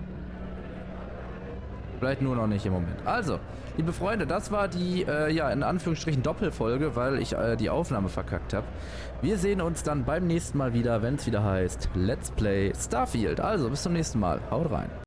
Vielleicht nur noch nicht im Moment. Also, liebe Freunde, das war die, ja, in Anführungsstrichen Doppelfolge, weil ich die Aufnahme verkackt habe. Wir sehen uns dann beim nächsten Mal wieder, wenn es wieder heißt Let's Play Starfield. Also, bis zum nächsten Mal. Haut rein.